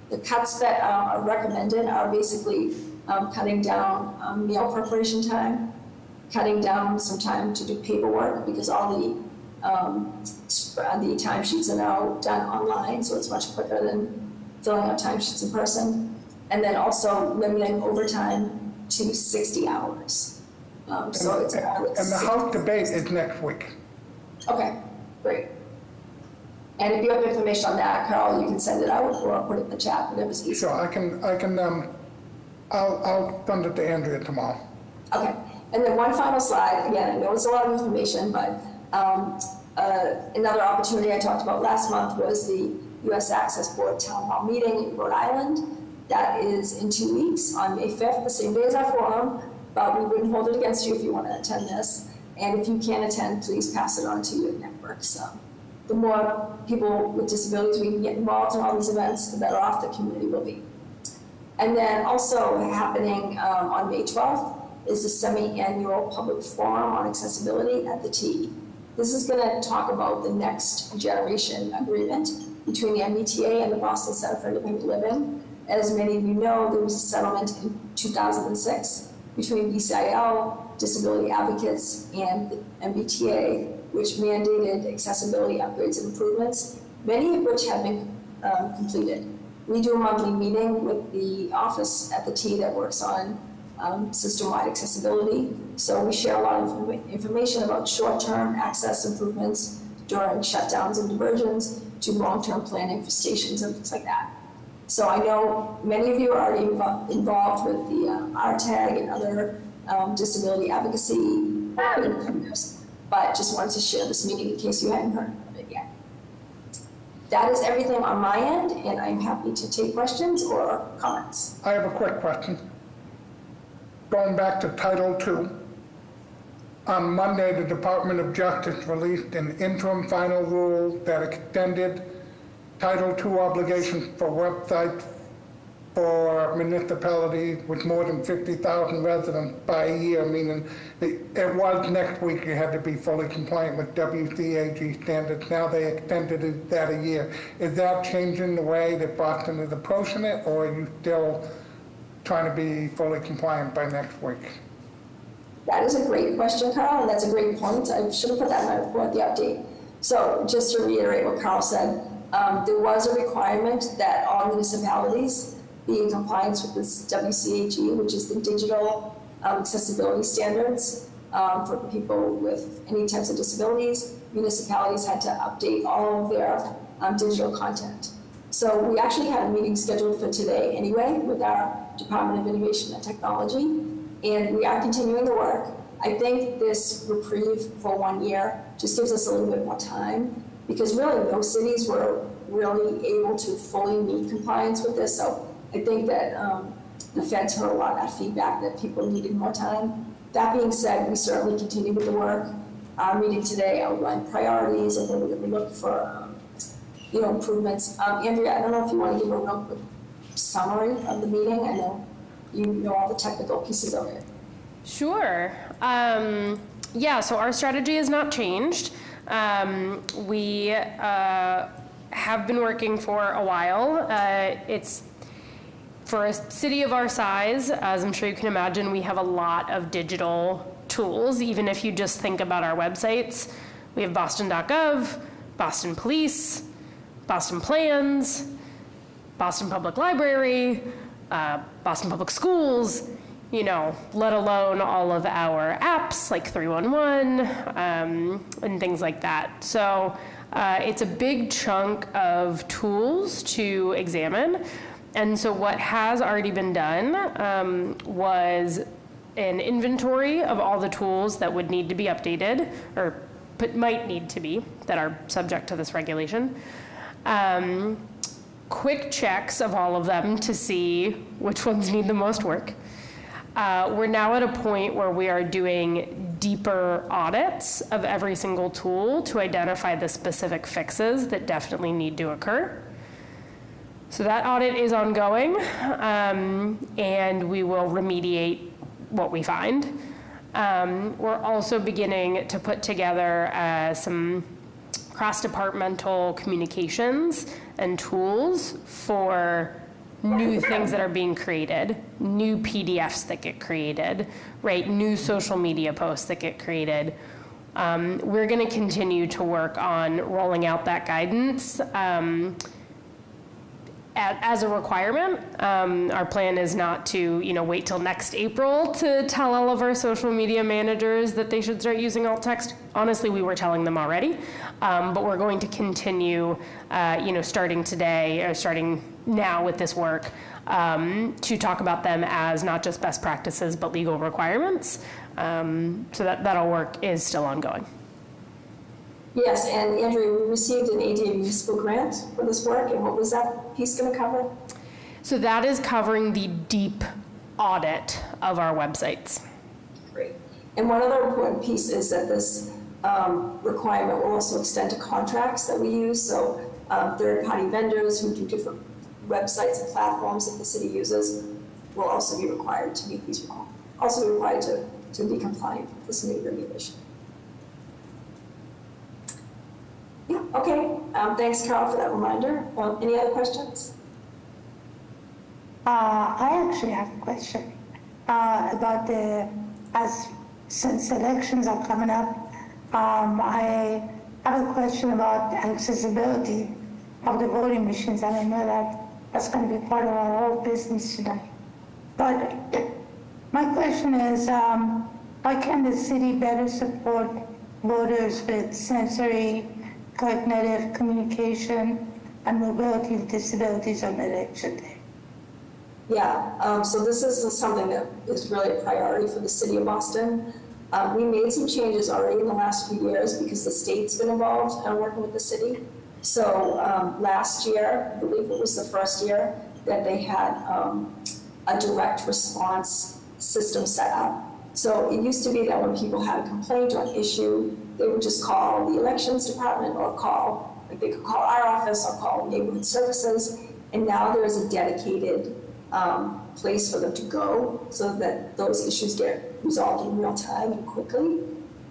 The cuts that are recommended are basically cutting down meal preparation time, cutting down some time to do paperwork because all the timesheets are now done online, so it's much quicker than filling out timesheets in person. And then also limiting overtime to 60 hours. So it's about and the House debate is next week. Okay, great. And if you have information on that, Carl, you can send it out or put it in the chat, whatever's easier. Sure, I'll send it to Andrea tomorrow. Okay, and then one final slide. Again, I know it's a lot of information, but another opportunity I talked about last month was the U.S. Access Board Town Hall meeting in Rhode Island. That is in 2 weeks on May 5th, the same day as our forum, but we wouldn't hold it against you if you want to attend this. And if you can't attend, please pass it on to your network. So the more people with disabilities we can get involved in all these events, the better off the community will be. And then also happening on May 12th is the semi-annual public forum on accessibility at the T. This is going to talk about the next generation agreement between the MBTA and the Boston Center for Independent Living. As many of you know, there was a settlement in 2006 between BCIL, disability advocates, and the MBTA, which mandated accessibility upgrades and improvements, many of which have been completed. We do a monthly meeting with the office at the T that works on system-wide accessibility. So we share a lot of information about short-term access improvements during shutdowns and diversions to long-term planning for stations and things like that. So I know many of you are already involved with the RTAG and other disability advocacy partners, but just wanted to share this meeting in case you hadn't heard of it yet. That is everything on my end, and I'm happy to take questions or comments. I have a quick question. Going back to Title II, on Monday, the Department of Justice released an interim final rule that extended Title II obligations for websites for municipalities with more than 50,000 residents by a year, meaning it was next week you had to be fully compliant with WCAG standards. Now they extended that a year. Is that changing the way that Boston is approaching it, or are you still trying to be fully compliant by next week? That is a great question, Carl, and that's a great point. I should have put that in my report, the update. So just to reiterate what Carl said, there was a requirement that all municipalities be in compliance with this WCAG, which is the digital accessibility standards for people with any types of disabilities. Municipalities had to update all of their digital content. So we actually had a meeting scheduled for today anyway with our Department of Innovation and Technology, and we are continuing the work. I think this reprieve for 1 year just gives us a little bit more time, because really no cities were really able to fully meet compliance with this. So I think that the feds heard a lot of that feedback that people needed more time. That being said, we certainly continue with the work. Our meeting today outlined priorities and where we're going to look for improvements. Andrea, I don't know if you want to give a real quick summary of the meeting. I know you know all the technical pieces of it. Sure. Yeah, so our strategy has not changed. We have been working for a while. It's for a city of our size, as I'm sure you can imagine, we have a lot of digital tools. Even if you just think about our websites, we have boston.gov, Boston Police, Boston Plans, Boston Public Library, Boston Public Schools, let alone all of our apps like 311 and things like that. So it's a big chunk of tools to examine. And so what has already been done was an inventory of all the tools that would need to be updated, or might need to be, that are subject to this regulation. Quick checks of all of them to see which ones need the most work. We're now at a point where we are doing deeper audits of every single tool to identify the specific fixes that definitely need to occur. So that audit is ongoing, and we will remediate what we find. We're also beginning to put together some cross-departmental communications and tools for new things that are being created, new PDFs that get created, right? New social media posts that get created. We're going to continue to work on rolling out that guidance as a requirement. Our plan is not to, wait till next April to tell all of our social media managers that they should start using alt text. Honestly, we were telling them already, but we're going to continue, starting today or starting now with this work to talk about them as not just best practices, but legal requirements. So that all work is still ongoing. Yes, and Andrea, we received an ADA municipal grant for this work, and what was that piece going to cover? So that is covering the deep audit of our websites. Great. And one other important piece is that this requirement will also extend to contracts that we use. So third-party vendors who do different websites and platforms that the city uses will also be required to meet these requirements, also be required to be compliant with this new regulation. Yeah, okay. Thanks, Carol, for that reminder. Any other questions? I actually have a question about since elections are coming up, I have a question about accessibility of the voting machines, and I know that's going to be part of our whole business tonight. But my question is, why can the city better support voters with sensory, cognitive, communication, and mobility disabilities on election day? Yeah, so this is something that is really a priority for the city of Boston. We made some changes already in the last few years because the state's been involved and working with the city. So last year, I believe it was the first year, that they had a direct response system set up. So it used to be that when people had a complaint or an issue, they would just call the elections department or they could call our office or call neighborhood services. And now there is a dedicated place for them to go so that those issues get resolved in real time and quickly.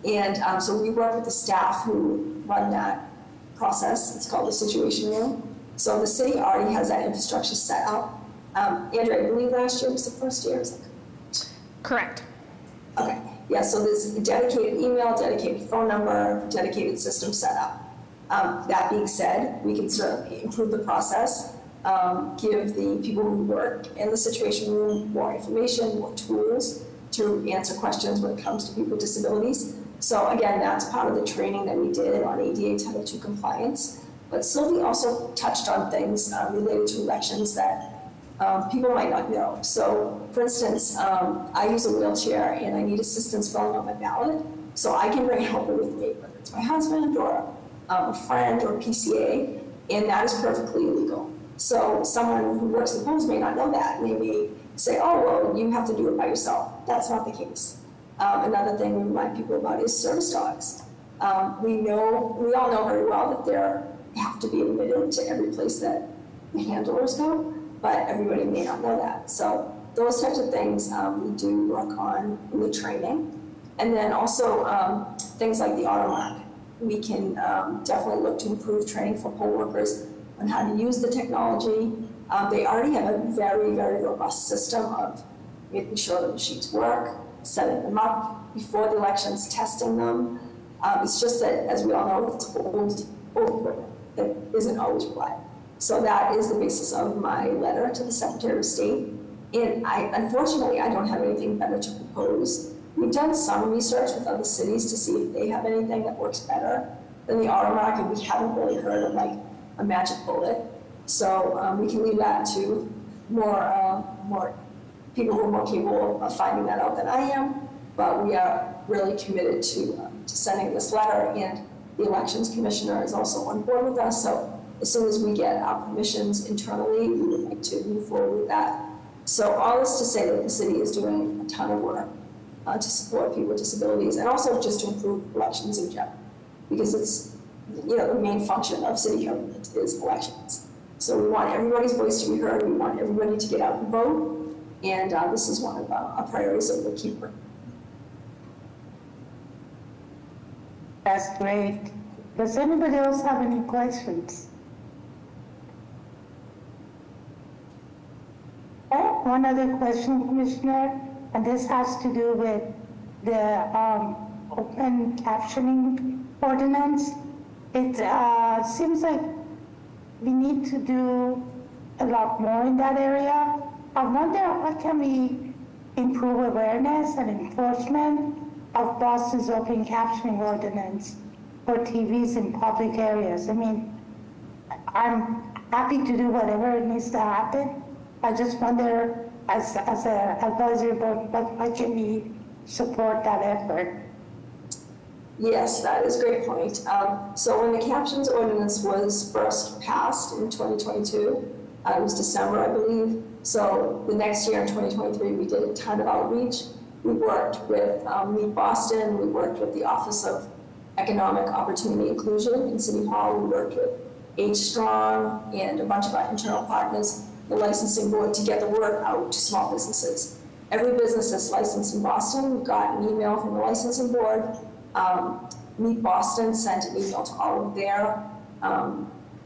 And so we work with the staff who run that process. It's called the Situation Room. So the city already has that infrastructure set up. Andrea, I believe last year was the first year, is that correct? Correct. Okay, yeah, so there's a dedicated email, dedicated phone number, dedicated system set up. That being said, we can certainly improve the process, give the people who work in the Situation Room more information, more tools to answer questions when it comes to people with disabilities. So again, that's part of the training that we did on ADA Title II compliance. But Sylvie also touched on things related to elections that people might not know. So for instance, I use a wheelchair and I need assistance filling out my ballot. So I can bring a helper with me, whether it's my husband or a friend or a PCA, and that is perfectly legal. So someone who works the polls may not know that. They may say, oh, well, you have to do it by yourself. That's not the case. Another thing we remind people about is service dogs. We all know very well that they have to be admitted to every place that the handlers go, but everybody may not know that. So those types of things we do work on in the training. And then also things like the AutoMark. We can definitely look to improve training for poll workers on how to use the technology. They already have a very, very robust system of making sure the machines work, setting them up before the elections, testing them. It's just that, as we all know, it's old equipment that isn't always reliable. So that is the basis of my letter to the Secretary of State. And unfortunately, I don't have anything better to propose. We've done some research with other cities to see if they have anything that works better than the AutoMark, and we haven't really heard of like a magic bullet. So we can leave that to more people who are more capable of finding that out than I am. But we are really committed to sending this letter, and the Elections Commissioner is also on board with us. So as soon as we get our permissions internally, we would like to move forward with that. So all this to say that the city is doing a ton of work to support people with disabilities, and also just to improve elections in general, because it's, the main function of city government is elections. So we want everybody's voice to be heard. We want everybody to get out and vote, and this is one of our priorities that we'll keep working. That's great. Does anybody else have any questions? one other question, Commissioner, and this has to do with the open captioning ordinance. It seems like we need to do a lot more in that area. I wonder how can we improve awareness and enforcement of Boston's open captioning ordinance for TVs in public areas. I mean, I'm happy to do whatever needs to happen. I just wonder, as an advisory board, how can we support that effort? Yes, that is a great point. So when the captions ordinance was first passed in 2022, it was December, I believe. So the next year in 2023, we did a ton of outreach. We worked with Meet Boston. We worked with the Office of Economic Opportunity Inclusion in City Hall. We worked with H Strong and a bunch of our internal partners, the licensing board, to get the word out to small businesses. Every business that's licensed in Boston got an email from the licensing board. Meet Boston sent an email to all of their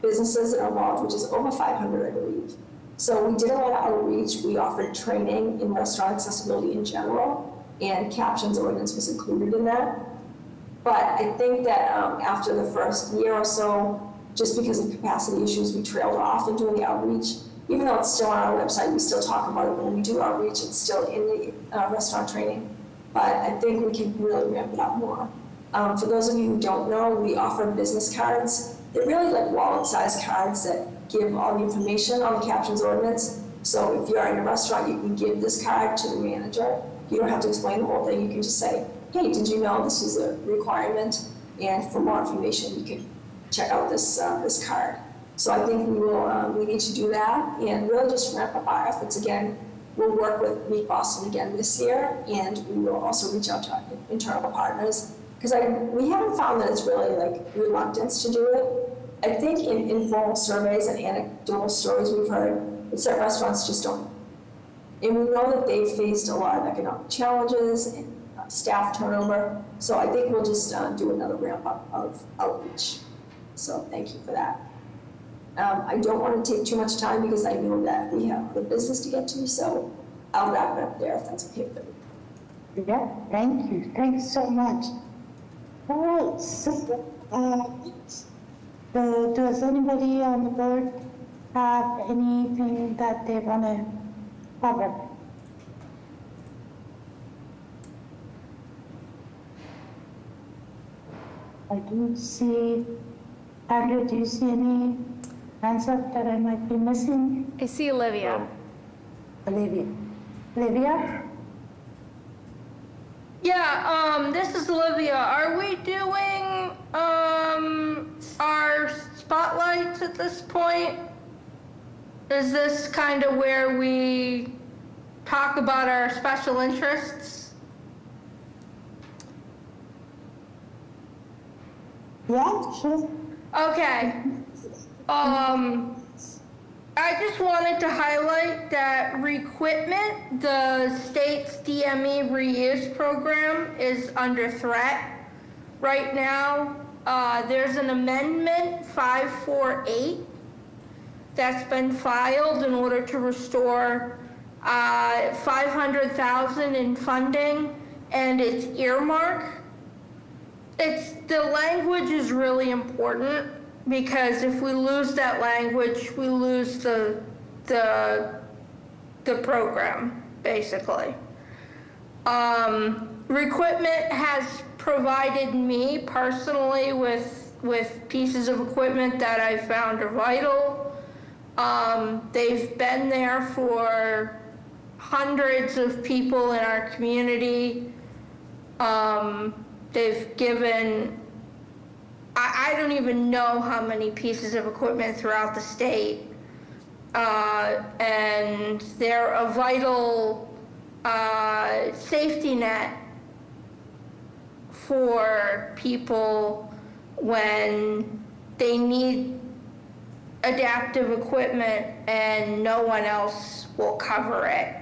businesses that are involved, which is over 500, I believe. So we did a lot of outreach. We offered training in restaurant accessibility in general, and captions ordinance was included in that. But I think that after the first year or so, just because of capacity issues, we trailed off in doing the outreach. Even though it's still on our website, we still talk about it when we do outreach. It's still in the restaurant training. But I think we can really ramp it up more. For those of you who don't know, we offer business cards. They're really like wallet-sized cards that give all the information on the captions ordinance. So if you're in a restaurant, you can give this card to the manager. You don't have to explain the whole thing. You can just say, hey, did you know this is a requirement? And for more information, you can check out this card. So I think we need to do that and really just ramp up our efforts again. We'll work with Meet Boston again this year, and we will also reach out to our internal partners, because we haven't found that it's really like reluctance to do it. I think in informal surveys and anecdotal stories we've heard, it's that restaurants just don't. And we know that they've faced a lot of economic challenges and staff turnover. So I think we'll just do another ramp up of outreach. So thank you for that. I don't want to take too much time because I know that we have the business to get to. So I'll wrap it up there if that's okay with you. Yeah, thank you. Thanks so much. All right, so does anybody on the board have anything that they want to cover? I do see, Andrew, do you see any hands up that I might be missing? I see Olivia. Olivia? Yeah, this is Olivia. Are we doing our spotlights at this point? Is this kind of where we talk about our special interests? Yeah, sure. Okay. I just wanted to highlight that Requipment, the state's DME reuse program, is under threat right now. There's an amendment 548 that's been filed in order to restore $500,000 in funding, and it's earmarked. The language is really important, because if we lose that language, we lose the program, basically. Requipment has provided me personally with pieces of equipment that I found are vital. They've been there for hundreds of people in our community. They've given, I don't even know how many pieces of equipment throughout the state. And they're a vital safety net for people when they need adaptive equipment and no one else will cover it.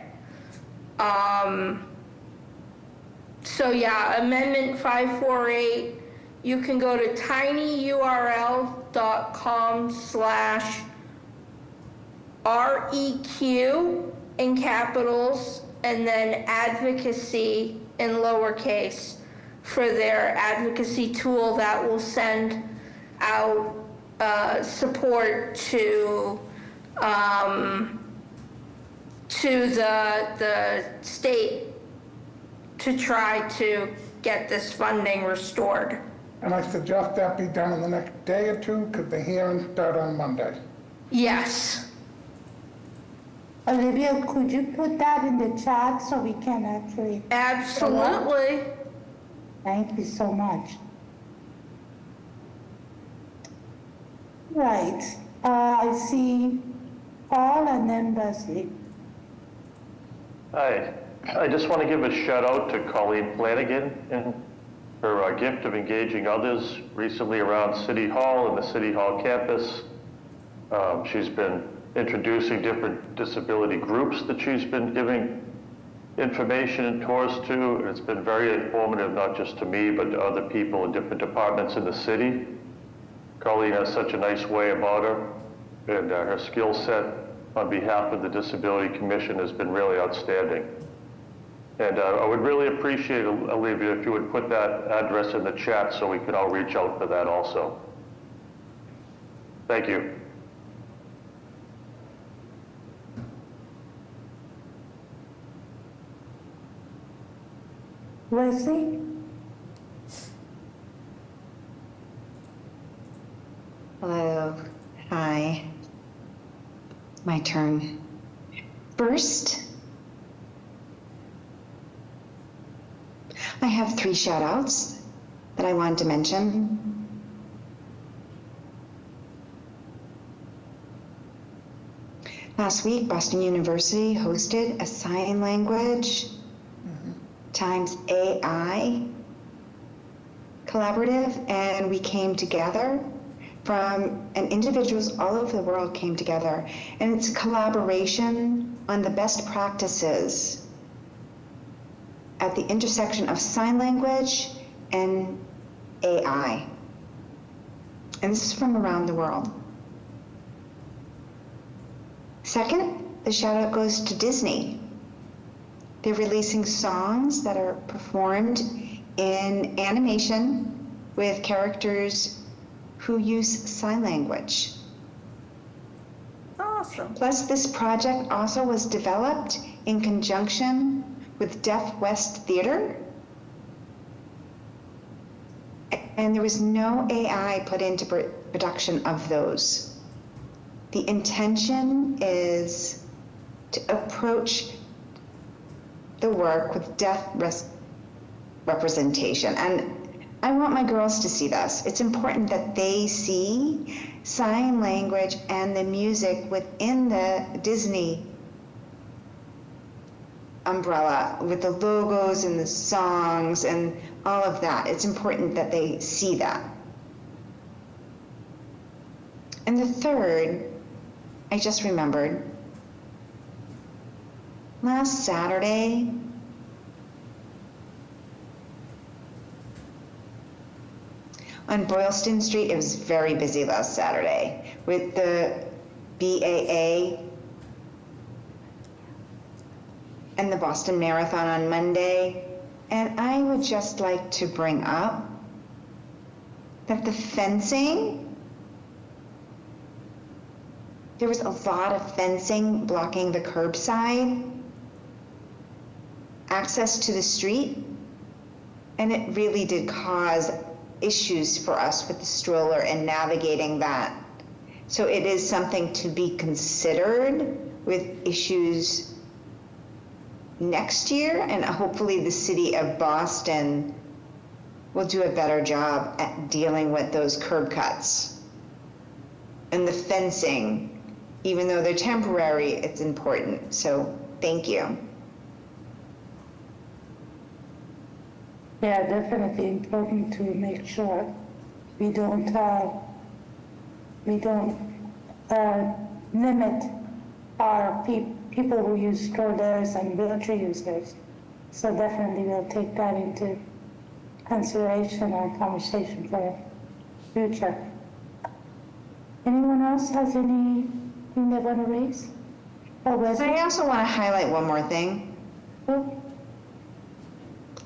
So yeah, Amendment 548, you can go to tinyurl.com/REQ in capitals, and then advocacy in lowercase for their advocacy tool that will send out support to the state to try to get this funding restored. And I suggest that be done in the next day or two, because the hearings start on Monday. Yes. Olivia, could you put that in the chat so we can actually? Absolutely. Thank you so much. Right. I see Paul and then Leslie. Hi. I just want to give a shout out to Colleen Flanagan and her gift of engaging others recently around City Hall and the City Hall campus. She's been introducing different disability groups that she's been giving information and tours to. It's been very informative, not just to me, but to other people in different departments in the city. Colleen has such a nice way about her, and her skill set on behalf of the Disability Commission has been really outstanding. And I would really appreciate, Olivia, if you would put that address in the chat so we can all reach out for that also. Thank you. Leslie? Hello. Hi. My turn. First, I have 3 shout outs that I wanted to mention. Last week, Boston University hosted a sign language times AI collaborative, and we came together and individuals all over the world came together, and it's collaboration on the best practices at the intersection of sign language and AI. And this is from around the world. Second, the shout out goes to Disney. They're releasing songs that are performed in animation with characters who use sign language. Awesome. Plus, this project also was developed in conjunction with Deaf West Theater. And there was no AI put into production of those. The intention is to approach the work with deaf representation. And I want my girls to see this. It's important that they see sign language and the music within the Disney umbrella with the logos and the songs and all of that. It's important that they see that. And the third, I just remembered, last Saturday, on Boylston Street, it was very busy last Saturday with the BAA and the Boston Marathon on Monday. And I would just like to bring up that the fencing, there was a lot of fencing blocking the curbside access to the street, and it really did cause issues for us with the stroller and navigating that. So it is something to be considered with issues next year, and hopefully the city of Boston will do a better job at dealing with those curb cuts. And the fencing, even though they're temporary, it's important. So thank you. Yeah, definitely important to make sure we don't limit our people who use strollers and wheelchair users. So definitely we'll take that into consideration and conversation for future. Anyone else has anything they want to raise? I also want to highlight one more thing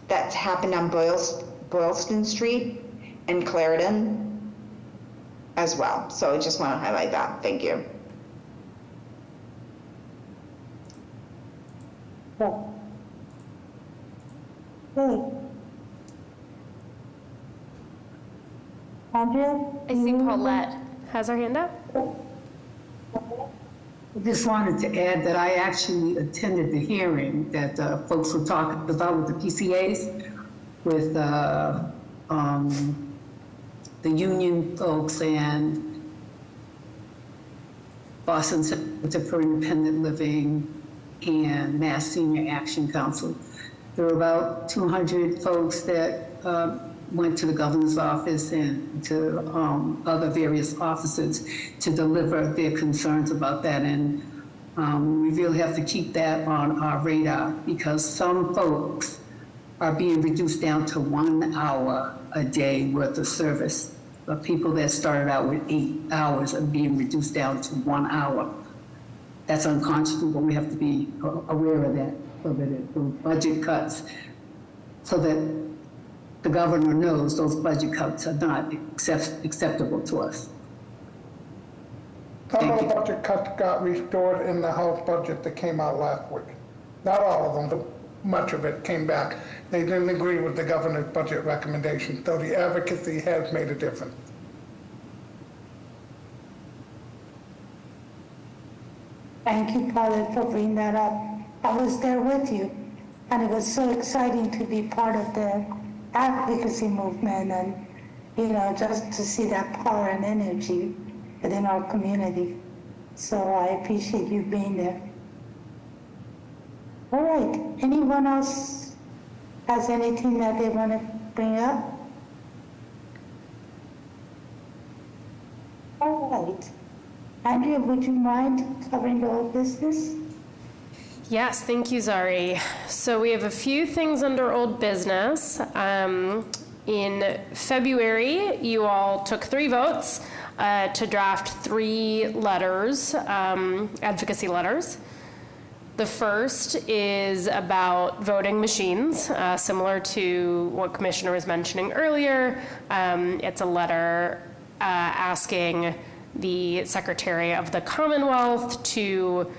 that's happened on Boylston Street and Clarendon as well. So I just want to highlight that. Thank you. Andrea? I see Paulette has her hand up. I just wanted to add that I actually attended the hearing that folks were talking about with the PCAs, with the union folks and Boston Center for Independent Living and Mass Senior Action Council. There were about 200 folks that went to the governor's office and to other various offices to deliver their concerns about that. And we really have to keep that on our radar because some folks are being reduced down to 1 hour a day worth of service. The people that started out with 8 hours are being reduced down to 1 hour. That's unconscionable, but we have to be aware of that, so that the budget cuts, so that the governor knows those budget cuts are not acceptable to us. Some of the budget cuts got restored in the House budget that came out last week. Not all of them, but much of it came back. They didn't agree with the governor's budget recommendation, so the advocacy has made a difference. Thank you, Paulette, for bringing that up. I was there with you, and it was so exciting to be part of the advocacy movement and, you know, just to see that power and energy within our community. So I appreciate you being there. All right, anyone else has anything that they want to bring up? All right. Andrea, would you mind covering the old business? Yes, thank you, Zari. So we have a few things under old business. In February, you all took 3 votes to draft 3 letters, advocacy letters. The first is about voting machines, similar to what Commissioner was mentioning earlier. It's a letter asking the Secretary of the Commonwealth to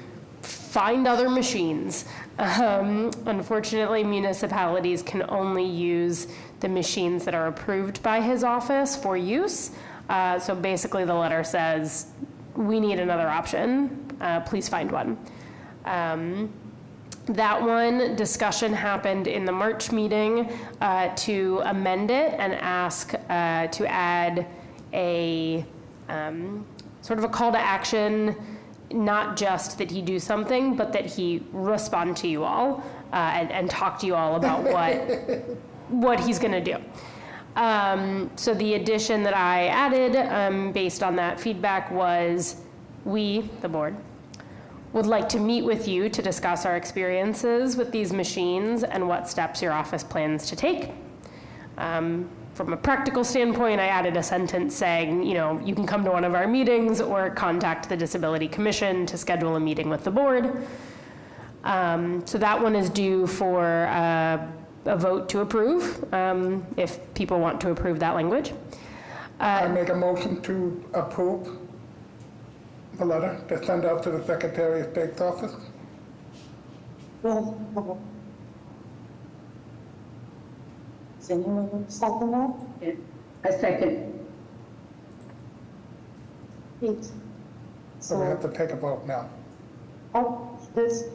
find other machines. Unfortunately, municipalities can only use the machines that are approved by his office for use. So basically the letter says, we need another option, please find one. That one discussion happened in the March meeting to amend it and ask to add a sort of a call to action, not just that he do something, but that he respond to you all and talk to you all about what he's going to do. So the addition that I added based on that feedback was we, the board, would like to meet with you to discuss our experiences with these machines and what steps your office plans to take. From a practical standpoint, I added a sentence saying, you know, you can come to one of our meetings or contact the Disability Commission to schedule a meeting with the board. So that one is due for a vote to approve, if people want to approve that language. I make a motion to approve the letter to send out to the Secretary of State's office. Does anyone second that? Yeah. I second. Please. So we have to take a vote now. Oh, this.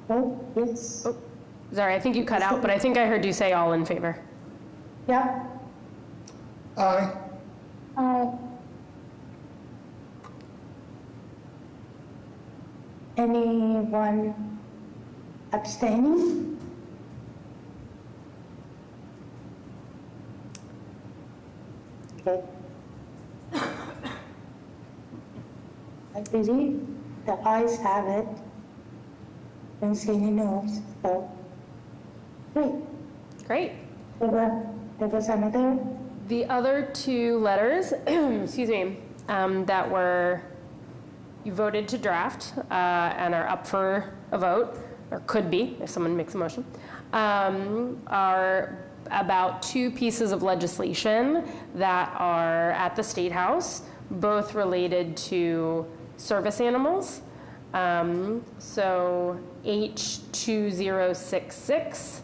Oh, yes. Oh, sorry, I think you cut out, but I think I heard you say all in favor. Yeah. Aye. Anyone abstaining? Okay. I believe the ayes have it. Don't see any noes, so great. Great. There was another? The other 2 letters, excuse me, that you voted to draft and are up for a vote, or could be if someone makes a motion, are about two pieces of legislation that are at the State House, both related to service animals. So H2066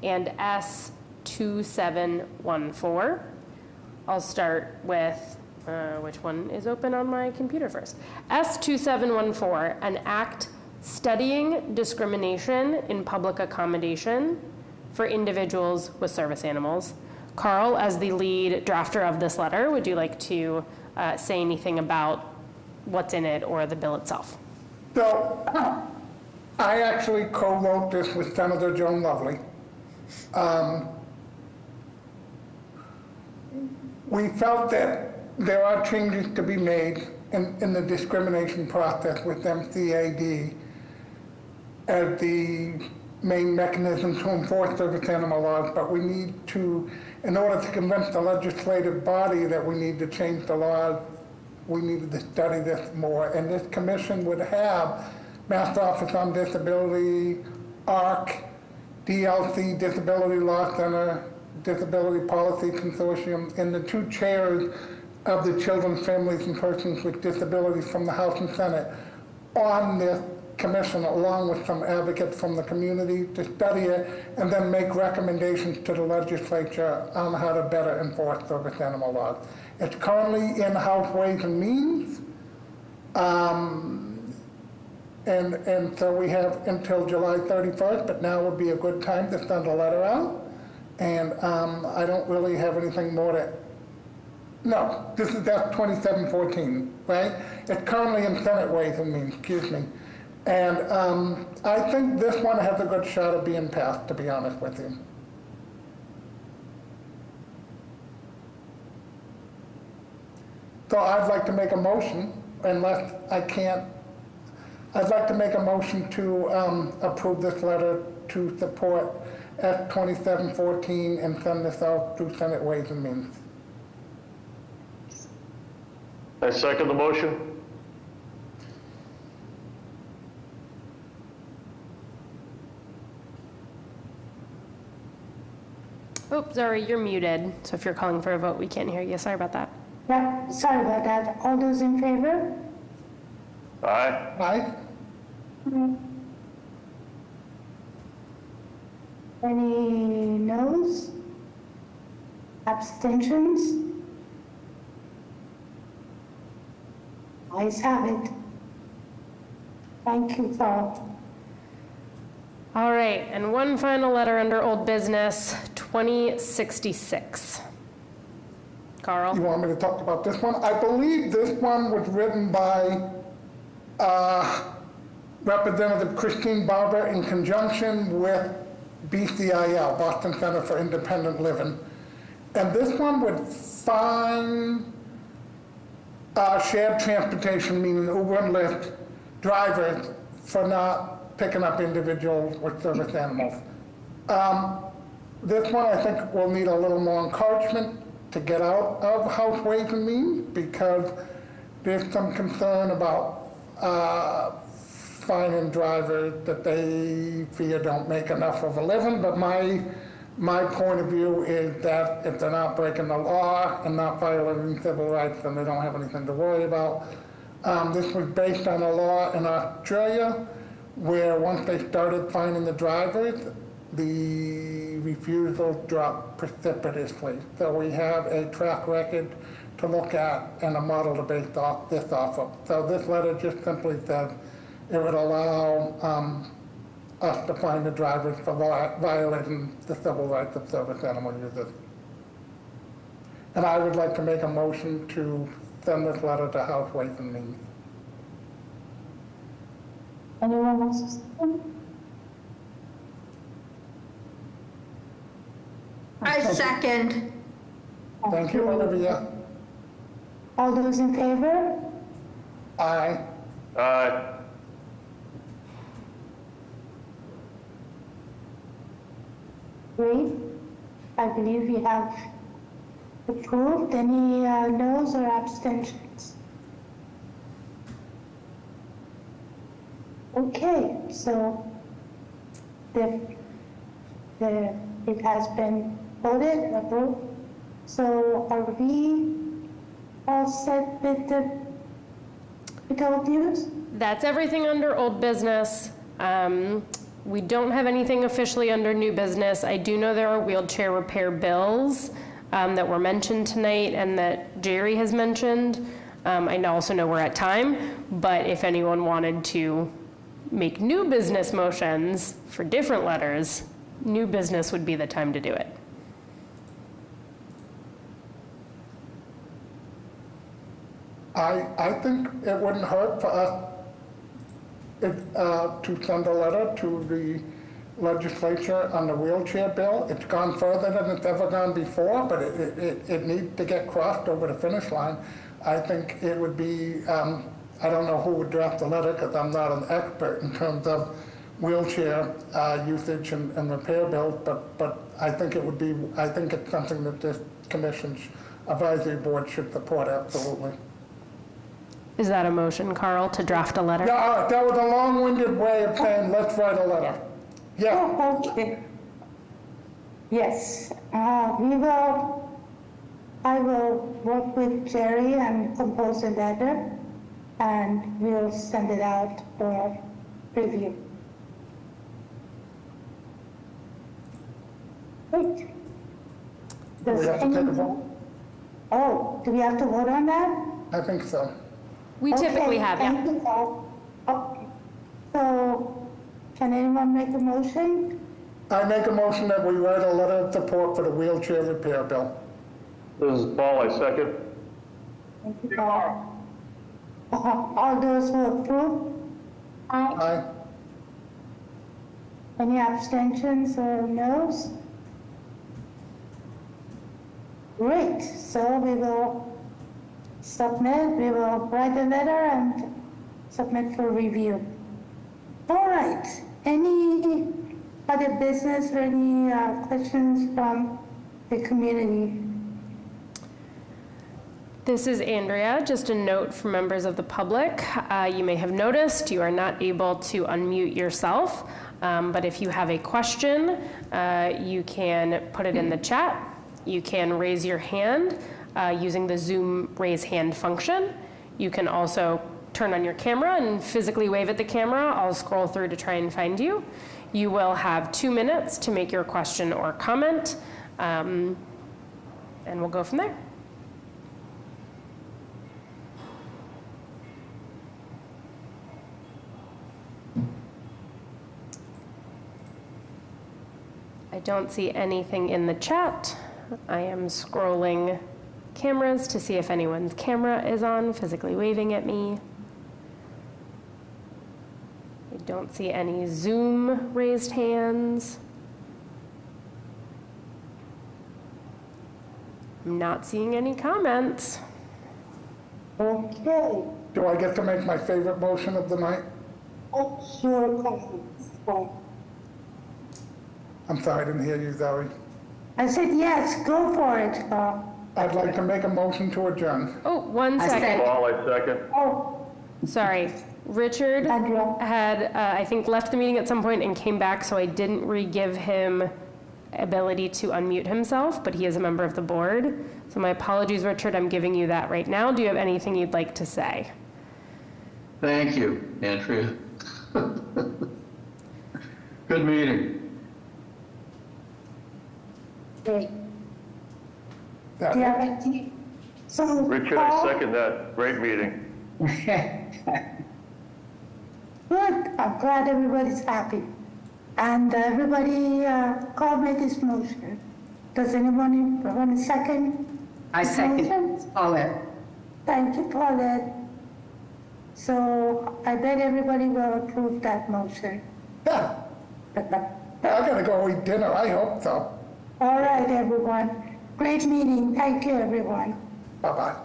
and S2714. I'll start with which one is open on my computer first. S2714, an act studying discrimination in public accommodation for individuals with service animals. Carl, as the lead drafter of this letter, would you like to say anything about what's in it or the bill itself? So, I actually co-wrote this with Senator Joan Lovely. We felt that there are changes to be made in the discrimination process with MCAD as the main mechanism to enforce service animal laws, but we need to, in order to convince the legislative body that we need to change the laws, we needed to study this more. And this commission would have Mass Office on Disability, ARC, DLC, Disability Law Center, Disability Policy Consortium, and the two chairs of the Children, Families, and Persons with Disabilities from the House and Senate on this commission, along with some advocates from the community, to study it and then make recommendations to the legislature on how to better enforce service animal laws. It's currently in House Ways and Means, and so we have until July 31st, but now would be a good time to send a letter out. And I don't really have anything more to, no, that's 2714, right? It's currently in Senate Ways and Means, excuse me. And I think this one has a good shot of being passed, to be honest with you. So I'd like to make a motion, unless I can't, I'd like to make a motion to approve this letter to support S2714 and send this out through Senate Ways and Means. I second the motion. Oh, sorry, you're muted. So if you're calling for a vote, we can't hear you. Sorry about that. Yeah, sorry about that. All those in favor? Aye. Aye. Any noes? Abstentions? Ayes have it. Thank you, Carl. All right, and one final letter under old business, 2066. Carl? You want me to talk about this one? I believe this one was written by Representative Christine Barber in conjunction with BCIL, Boston Center for Independent Living. And this one would fine shared transportation, meaning Uber and Lyft, drivers for not picking up individuals with service animals. This one I think will need a little more encouragement to get out of House Ways and Means, because there's some concern about finding drivers that they fear don't make enough of a living. But my point of view is that if they're not breaking the law and not violating civil rights, then they don't have anything to worry about. This was based on a law in Australia where once they started finding the drivers, the refusal dropped precipitously. So we have a track record to look at and a model to base this off of. So this letter just simply says it would allow us to find the drivers for violating the civil rights of service animal users. And I would like to make a motion to send this letter to House Ways and Means. Anyone else? I second. Thank you, Olivia. All those in favor? Aye. Aye. Great. I believe you have approved. Any noes or abstentions? Okay, so it has been voted, approved. So are we all set with the old news? That's everything under old business. We don't have anything officially under new business. I do know there are wheelchair repair bills that were mentioned tonight and that Jerry has mentioned. I also know we're at time, but if anyone wanted to make new business motions for different letters, new business would be the time to do it. I think it wouldn't hurt for us to send a letter to the legislature on the wheelchair bill. It's gone further than it's ever gone before, but it needs to get crossed over the finish line. I think it would be, I don't know who would draft the letter because I'm not an expert in terms of wheelchair usage and repair bills, but I think it would be, I think it's something that this commission's advisory board should support, absolutely. Is that a motion, Carl, to draft a letter? Yeah, that was a long-winded way of saying, let's write a letter. Yeah. Oh, okay. Yes, I will work with Jerry and compose a letter, and we'll send it out for review. Great. Do we have to take a vote? Oh, do we have to vote on that? I think so. We typically have, yeah. Thank you, Paul. Okay. So, can anyone make a motion? I make a motion that we write a letter of support for the wheelchair repair bill. This is Paul, I second. Thank you, Paul. All those who approve? Aye. Any abstentions or noes? Great, so we will submit, we will write a letter and submit for review. All right, any other business or any questions from the community? This is Andrea. Just a note for members of the public. You may have noticed you are not able to unmute yourself, but if you have a question, you can put it in the chat. You can raise your hand using the Zoom raise hand function. You can also turn on your camera and physically wave at the camera. I'll scroll through to try and find you. You will have 2 minutes to make your question or comment, and we'll go from there. I don't see anything in the chat. I am scrolling cameras to see if anyone's camera is on, physically waving at me. I don't see any Zoom raised hands. I'm not seeing any comments. Okay. Do I get to make my favorite motion of the night? Oh, sure. I'm sorry, I didn't hear you, Zoe. I said yes, go for it. I'd like to make a motion to adjourn. Oh, 1 second. Paul, I second. Oh, sorry. Richard had, I think, left the meeting at some point and came back, so I didn't re-give him ability to unmute himself, but he is a member of the board. So my apologies, Richard. I'm giving you that right now. Do you have anything you'd like to say? Thank you, Andrea. Good meeting. great. Yeah. Yeah, so Richard, I second that. Great meeting. good. I'm glad everybody's happy. And everybody, call me this motion. Does anyone want a second? I second motion? Paulette. Thank you, Paulette. So I bet everybody will approve that motion. Yeah. I gotta go eat dinner, I hope so. All right, everyone. Great meeting. Thank you, everyone. Bye-bye.